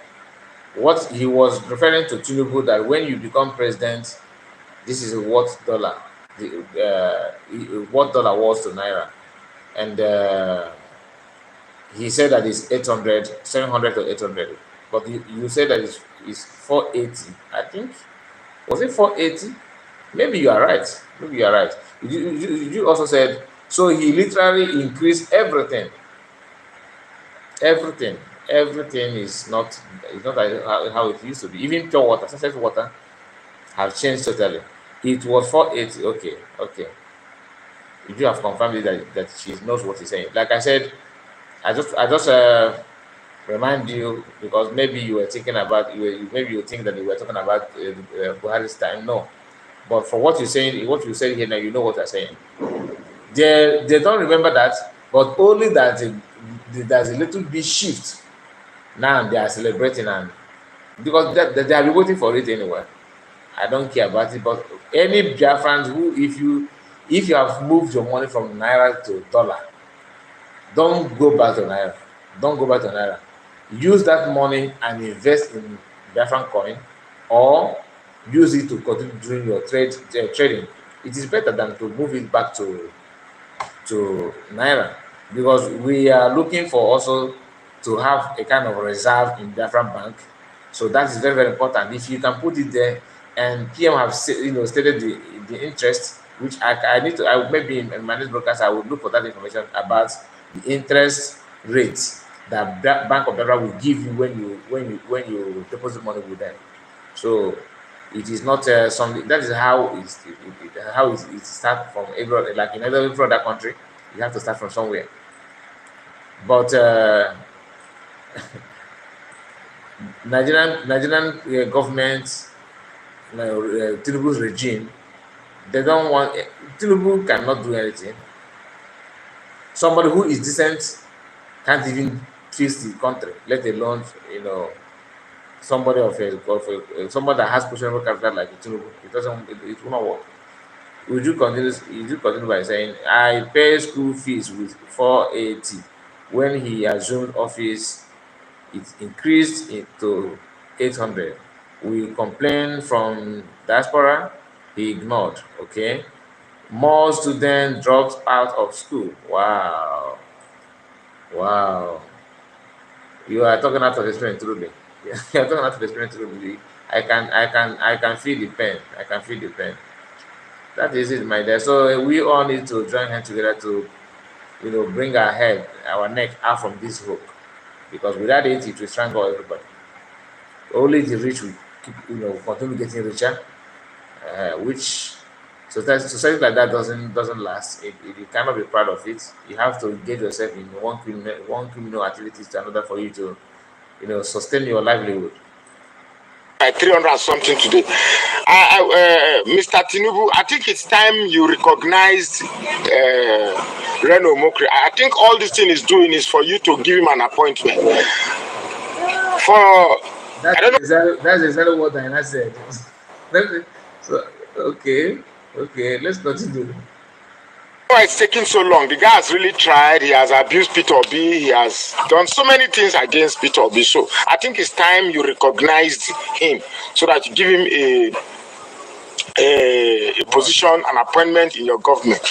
what he was referring to Tinubu, that when you become president, this is what dollar what dollar was to naira, and he said that it's 800, 700 to 800, but you said that it's 480. I think, was it 480? Maybe you are right. Maybe you are right. You also said, so he literally increased everything. Everything is not how it used to be. Even pure water, surface water, have changed totally. It was 480. Okay. You have confirmed it that she knows what he's saying. Like I said, I just remind you, because maybe you were thinking about, maybe you think that we were talking about Buhari's time. No, but for what you're saying, what you said here now, you know what I'm saying. They don't remember that, but only that there's a little bit shift. Now they are celebrating, and because they have been waiting for it anyway. I don't care about it. But any Biafrans who, if you have moved your money from naira to dollar, don't go back to naira. Don't go back to naira. Use that money and invest in Biafran coin, or use it to continue doing your trading. It is better than to move it back to naira, because we are looking for also to have a kind of reserve in Biafran bank. So that is very, very important. If you can put it there, and PM have stated the interest, which I need to, maybe in my next broadcast I will look for that information about the interest rates that Bank of Biafra will give you when you deposit money with them. So it is not something that is how it starts from every, like in every other country. You have to start from somewhere. But Nigerian government, Tinubu's regime, they don't want. Tinubu cannot do anything. Somebody who is decent can't even fix the country, let alone somebody somebody that has questionable character like Tinubu. It will not work. Would you continue by saying, I pay school fees with 480. When he assumed office, it increased to 800. We complained from diaspora, he ignored. Okay. More students dropped out of school. Wow. You are talking out of experience, truly. You are talking out of experience, truly. I can feel the pain. I can feel the pain. That is it, my dear. So we all need to join hands together to, bring our neck out from this hook, because without it will strangle everybody. Only the rich will keep, continue getting richer, which society like that doesn't last. You cannot be proud of it. You have to engage yourself in one criminal activity to another for you to, sustain your livelihood. 300 and something today. Mr. Tinubu, I think it's time you recognized Reno Mokri. I think all this thing is doing is for you to give him an appointment. That's exactly what Diana said. So okay, let's continue. Why it's taking so long? The guy has really tried. He has abused P2B. He has done so many things against P2B. So I think it's time you recognized him, so that you give him a position, an appointment in your government.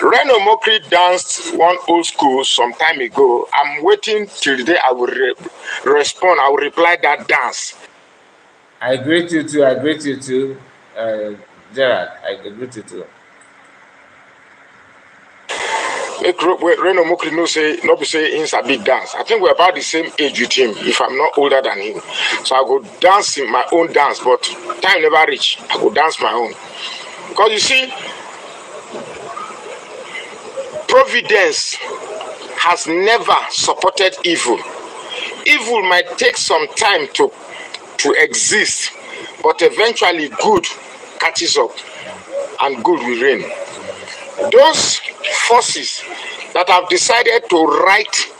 Reno Mokri danced one old school some time ago. I'm waiting till the day I will respond. I will reply that dance. I greet you too. Gerard, I greet you too. Make Reno Mokri not be say he's a big dance. I think we're about the same age with him, if I'm not older than him. So I go dance in my own dance, but time never reach, I go dance my own. Because you see, providence has never supported evil. Evil might take some time to exist, but eventually good catches up and good will reign. Those forces that have decided to write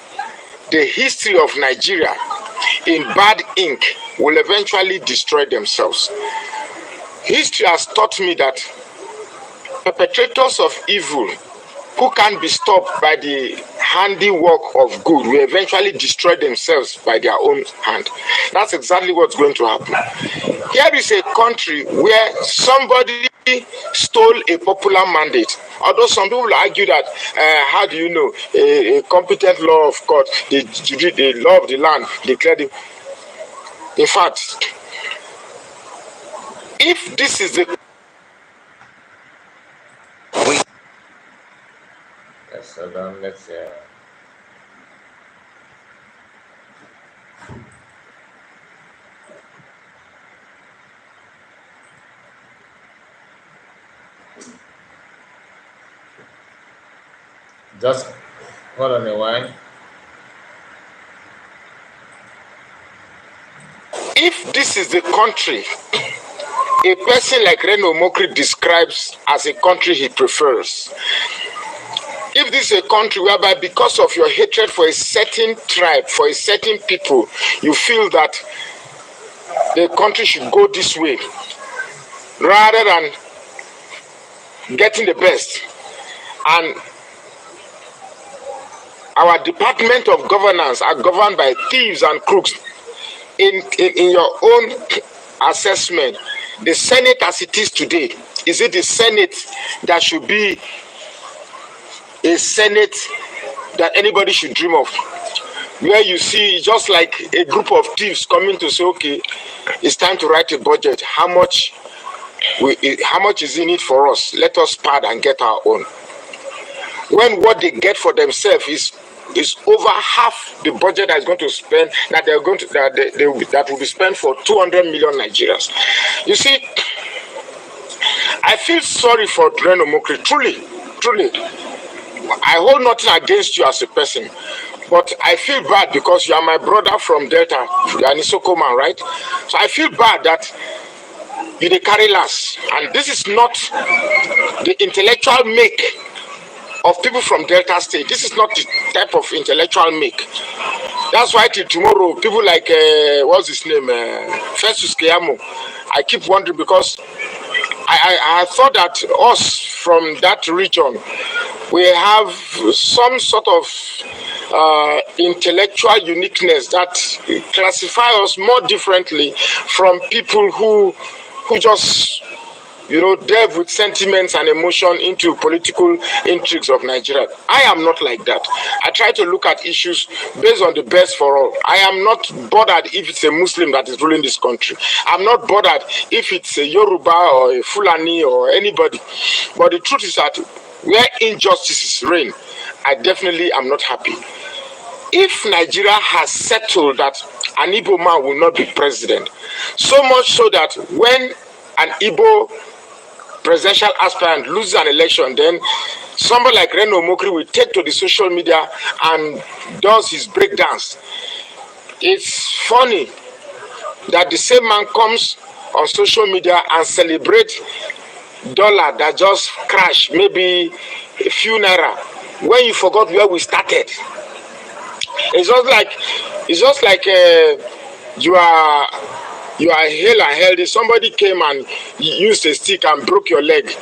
the history of Nigeria in bad ink will eventually destroy themselves. History has taught me that perpetrators of evil who can't be stopped by the handiwork of good will eventually destroy themselves by their own hand. That's exactly what's going to happen. Here is a country where somebody stole a popular mandate. Although some people argue that, how do you know, a competent law of court, the law of the land declared it. In fact, if this is the let's just hold on a while. If this is the country a person like Reno Mokri describes as a country he prefers, if this is a country whereby because of your hatred for a certain tribe, for a certain people, you feel that the country should go this way rather than getting the best, and our department of governance are governed by thieves and crooks, in your own assessment, the Senate as it is today, is it the Senate that should be a Senate that anybody should dream of? Where you see just like a group of thieves coming to say, okay, it's time to write a budget. How much is in it for us? Let us pad and get our own. When what they get for themselves is over half the budget that is going to spend, that they're going to that will be spent for 200 million Nigerians. You see, I feel sorry for Reno Mokri. Truly, I hold nothing against you as a person, but I feel bad because you are my brother from Delta. You are an Isoko man, right? So I feel bad that you dey carry last, and this is not the intellectual make of people from Delta State. This is not the type of intellectual make. That's why till tomorrow, people like, what's his name, Festus Keyamo, I keep wondering, because I thought that us from that region, we have some sort of intellectual uniqueness that classify us more differently from people who just, delve with sentiments and emotion into political intrigues of Nigeria. I am not like that. I try to look at issues based on the best for all. I am not bothered if it's a Muslim that is ruling this country. I'm not bothered if it's a Yoruba or a Fulani or anybody. But the truth is that where injustices reign, I definitely am not happy. If Nigeria has settled that an Igbo man will not be president, so much so that when an Igbo presidential aspirant loses an election, then somebody like Reno Mokri will take to the social media and does his breakdance. It's funny that the same man comes on social media and celebrates dollar that just crashed, maybe a few naira, when you forgot where we started. It's just like you are hale and healthy. Somebody came and used a stick and broke your leg.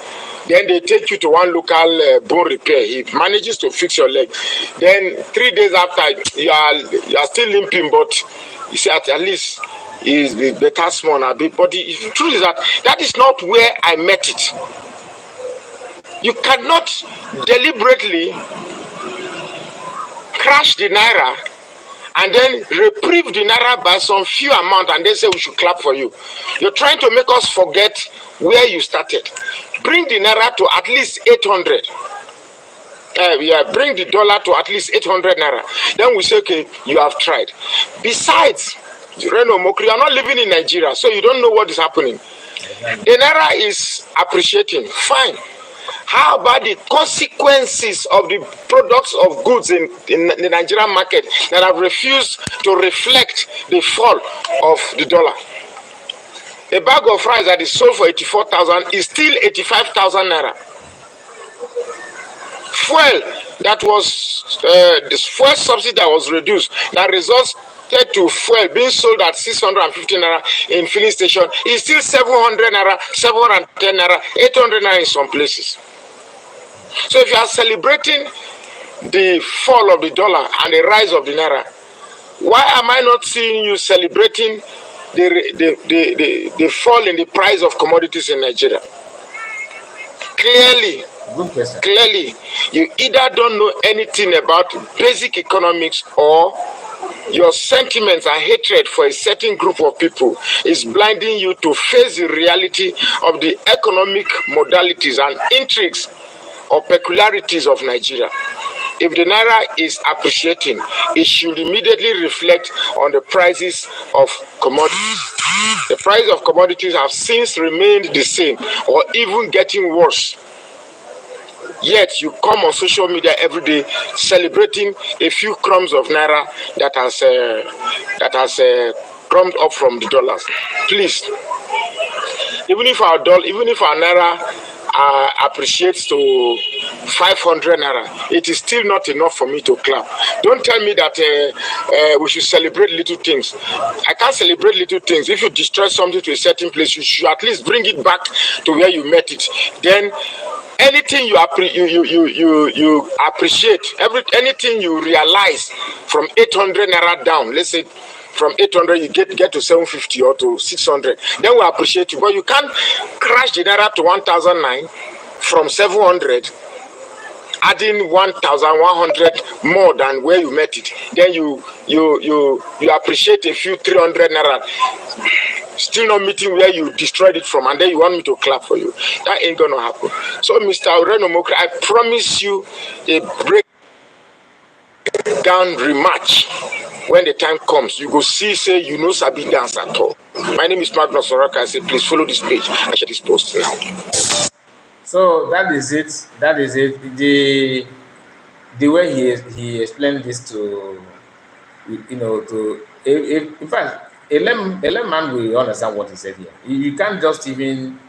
Then they take you to one local bone repair. He manages to fix your leg. Then 3 days after, you are still limping, but you see, at least is the better small. But the truth is that is not where I met it. You cannot deliberately crash the naira and then reprieve the naira by some few amount and then say we should clap for you. You're trying to make us forget where you started. Bring the naira to at least 800. Bring the dollar to at least 800 naira. Then we say, okay, you have tried. Besides, Reno Mokri, you are not living in Nigeria, so you don't know what is happening. Exactly. The naira is appreciating. Fine. How about the consequences of the products of goods in the Nigerian market that have refused to reflect the fall of the dollar? A bag of rice that is sold for 84,000 is still 85,000 naira. Fuel that was the fuel subsidy that was reduced that resulted to fuel being sold at 650 naira in filling station is still 700 naira, 710 naira, 800 naira in some places. So if you are celebrating the fall of the dollar and the rise of the naira, why am I not seeing you celebrating the fall in the price of commodities in Nigeria? Good question. Clearly, you either don't know anything about basic economics, or your sentiments and hatred for a certain group of people is blinding you to face the reality of the economic modalities and intrigues or peculiarities of Nigeria. If the naira is appreciating, it should immediately reflect on the prices of commodities. The price of commodities have since remained the same or even getting worse. Yet you come on social media every day celebrating a few crumbs of naira that has crumbed up from the dollars. Please, even if our naira appreciates to 500 naira, it is still not enough for me to clap. Don't tell me that we should celebrate little things. I can't celebrate little things. If you destroy something to a certain place, you should at least bring it back to where you met it. Then anything you appreciate, anything you realize from 800 naira down, let's say from 800 you get to 750 or to 600, then we appreciate you. But you can't crash the naira to 1009 from 700, adding 1,100 more than where you met it. Then you appreciate a few 300 naira, still not meeting where you destroyed it from, and then you want me to clap for you. That ain't gonna happen. So Mr. Orenomokri, I promise you a breakdown rematch. When the time comes, you go see, say, you know Sabi dance at all. My name is Magnus Oraka. I say, please follow this page. I share this post now. So that is it. That is it. The way he explained this to, in fact, a layman will understand what he said here. You can't just even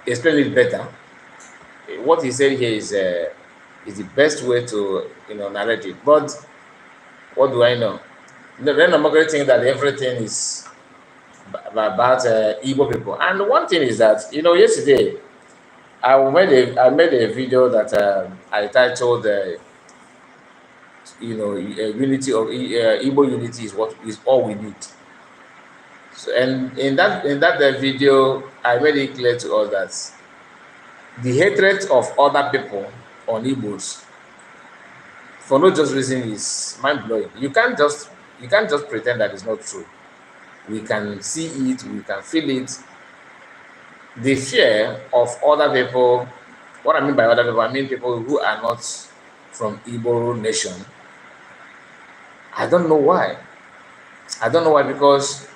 explain it better. What he said here is the best way to narrate it. But what do I know? The Renomogre think that everything is about Igbo people. And one thing is that yesterday I made a video that I titled unity of Igbo unity is what is all we need. So, and in that video I made it clear to us that the hatred of other people on Igbos for no just reason is mind-blowing. You can't just pretend that it's not true. We can see it, we can feel it. The fear of other people, what I mean by other people, I mean people who are not from Igbo nation. I don't know why. Because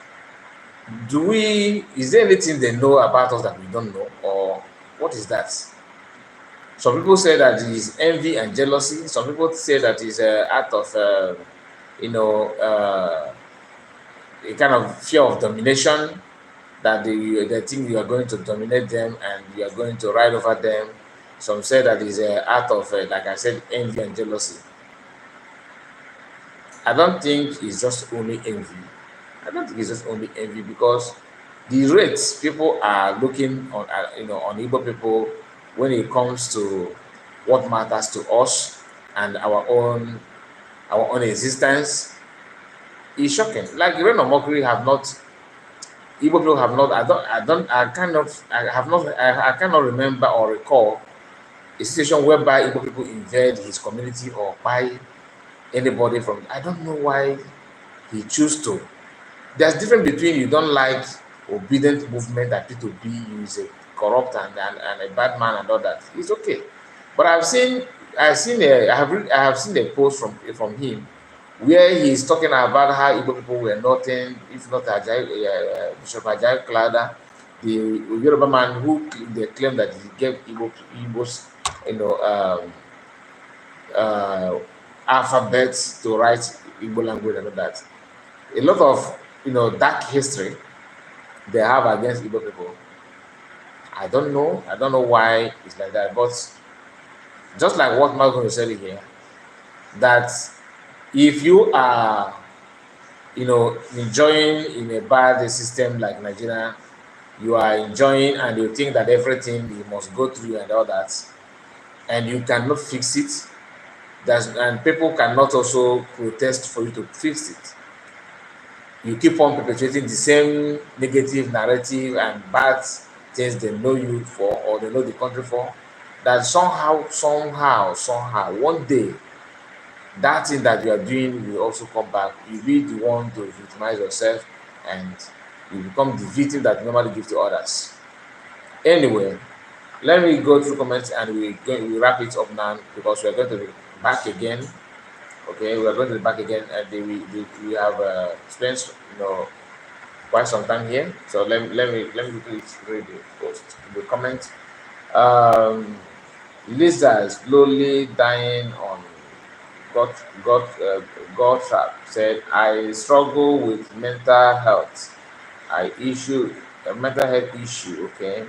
is there anything they know about us that we don't know, or what is that? Some people say that it is envy and jealousy. Some people say that it's an act of, a kind of fear of domination, that they think you are going to dominate them and you are going to ride over them. Some say that it's an act of, like I said, envy and jealousy. I don't think it's just only envy. Because the rates people are looking on, on Igbo people when it comes to what matters to us and our own existence is shocking. Like Igbo Mockery have not, Igbo people have not. I cannot remember or recall a situation whereby Igbo people invade his community or buy anybody from. I don't know why he choose to. There's difference between you don't like obedient movement that P2B, you is a corrupt and a bad man and all that. It's okay. But I have seen a post from him where he's talking about how Igbo people were nothing if not Bishop Ajayi Klada, the Yoruba man who they claim that he gave Igbos, you know, alphabets to write Igbo language and all that. A lot of dark history they have against Igbo people. I don't know. I don't know why it's like that. But just like what Malcolm said here, that if you are enjoying in a bad system like Nigeria, you are enjoying and you think that everything you must go through and all that, and you cannot fix it. And people cannot also protest for you to fix it. You keep on perpetuating the same negative narrative and bad things they know you for or they know the country for, that somehow, one day, that thing that you are doing will also come back. You'll be the one to victimize yourself and you become the victim that you normally give to others. Anyway, let me go through comments and we wrap it up now because we're going to be back again. Okay, we are going to be back again, and we have spent quite some time here. So let me please read the post, the comment. Lisa slowly dying on God trap said, I struggle with mental health. I issue a mental health issue. Okay,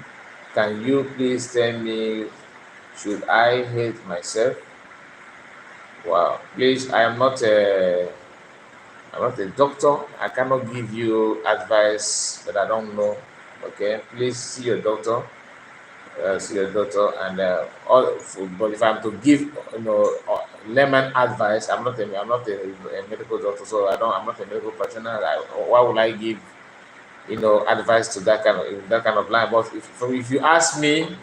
can you please tell me, should I hate myself? Wow, please, I'm not a doctor. I cannot give you advice that I don't know. Okay, please see your doctor. And but if I'm to give layman advice, I'm not a medical doctor, so I'm not a medical practitioner. Why would I give advice to that kind of line? But if you ask me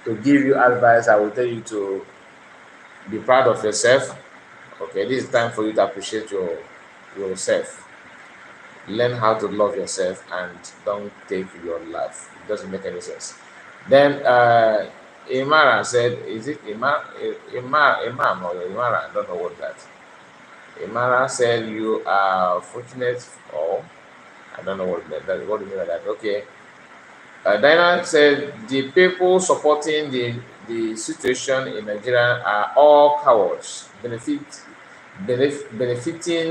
to give you advice, I will tell you to be proud of yourself. Okay, this is time for you to appreciate yourself. Learn how to love yourself and don't take your life. It doesn't make any sense. Then Imara said, is it Imam or Imara? I don't know what that. Imara said, you are fortunate, or I don't know what do you mean by that. Okay. Diana said, the people supporting the situation in Nigeria are all cowards, benefiting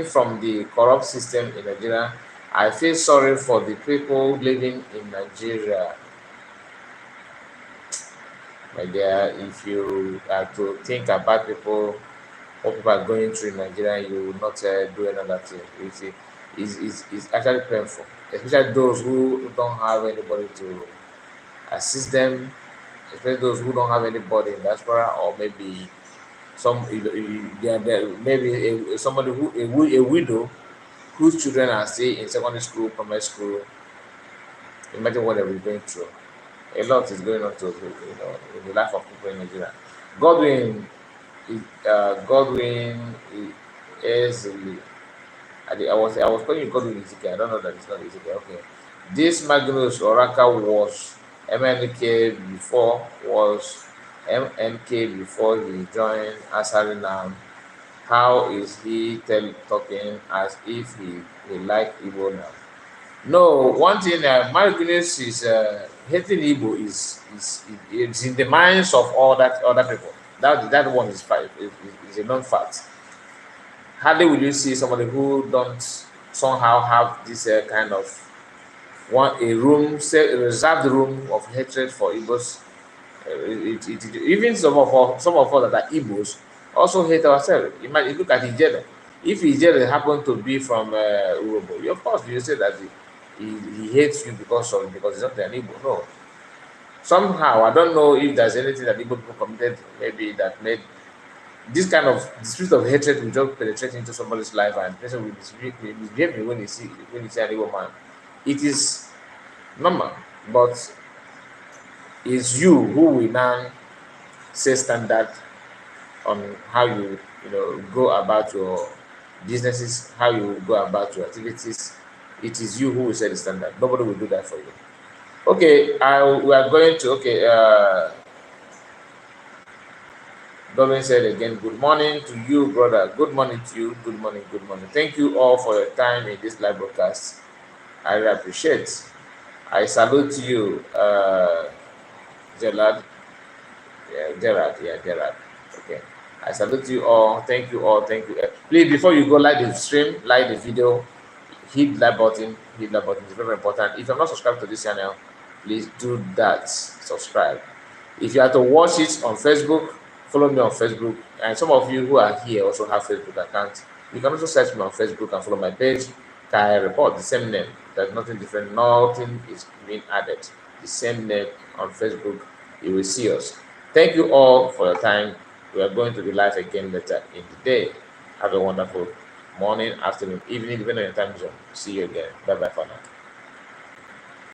from the corrupt system in Nigeria. I feel sorry for the people living in Nigeria. My dear, if you are to think about what people are going through in Nigeria, you will not do another thing. It's actually painful, especially those who don't have anybody to assist them, especially those who don't have anybody in diaspora, or maybe maybe somebody a widow whose children are still in secondary school, primary school. Imagine what they're going through. A lot is going on in the life of people in Nigeria. Godwin is I was calling you Godwin Ezekiel. I don't know that it's not Ezekiel. Okay. This Magnus Oracle was MNK before he joined Asari now. How is he talking as if he like Igbo now? No, one thing Magnus is hating Igbo is in the minds of all that other people. That one is a known fact. Hardly will you see somebody who don't somehow have this kind of a reserved room of hatred for Igbos. Even some of us that are Igbos also hate ourselves. You might look at Ijele. If Ijele happened to be from Urobo, of course you say that he hates you because he's not an Igbo. No. Somehow, I don't know if there's anything that Igbo people committed, maybe that made this kind of the spirit of hatred will just penetrate into somebody's life and the person will misbehave when you see an Igbo man. It is normal, but it's you who will now set standard on how you go about your businesses, how you go about your activities. It is you who will set the standard. Nobody will do that for you. Okay, we are going to Government said again, good morning to you, brother. Good morning to you. Good morning, good morning. Thank you all for your time in this live broadcast. I really appreciate. I salute you, Gerard. Yeah, Gerard. Yeah, Gerard. Okay. I salute you all. Thank you all. Thank you. Please, before you go, like the stream, like the video, hit that button. Hit that button. It's very important. If you're not subscribed to this channel, please do that. Subscribe. If you are to watch it on Facebook, follow me on Facebook. And some of you who are here also have Facebook accounts. You can also search me on Facebook and follow my page. Kai Report, the same name. There's nothing different. Nothing is being added. The same name on Facebook. You will see us. Thank you all for your time. We are going to be live again later in the day. Have a wonderful morning, afternoon, evening, depending on your time zone. See you again. Bye bye for now.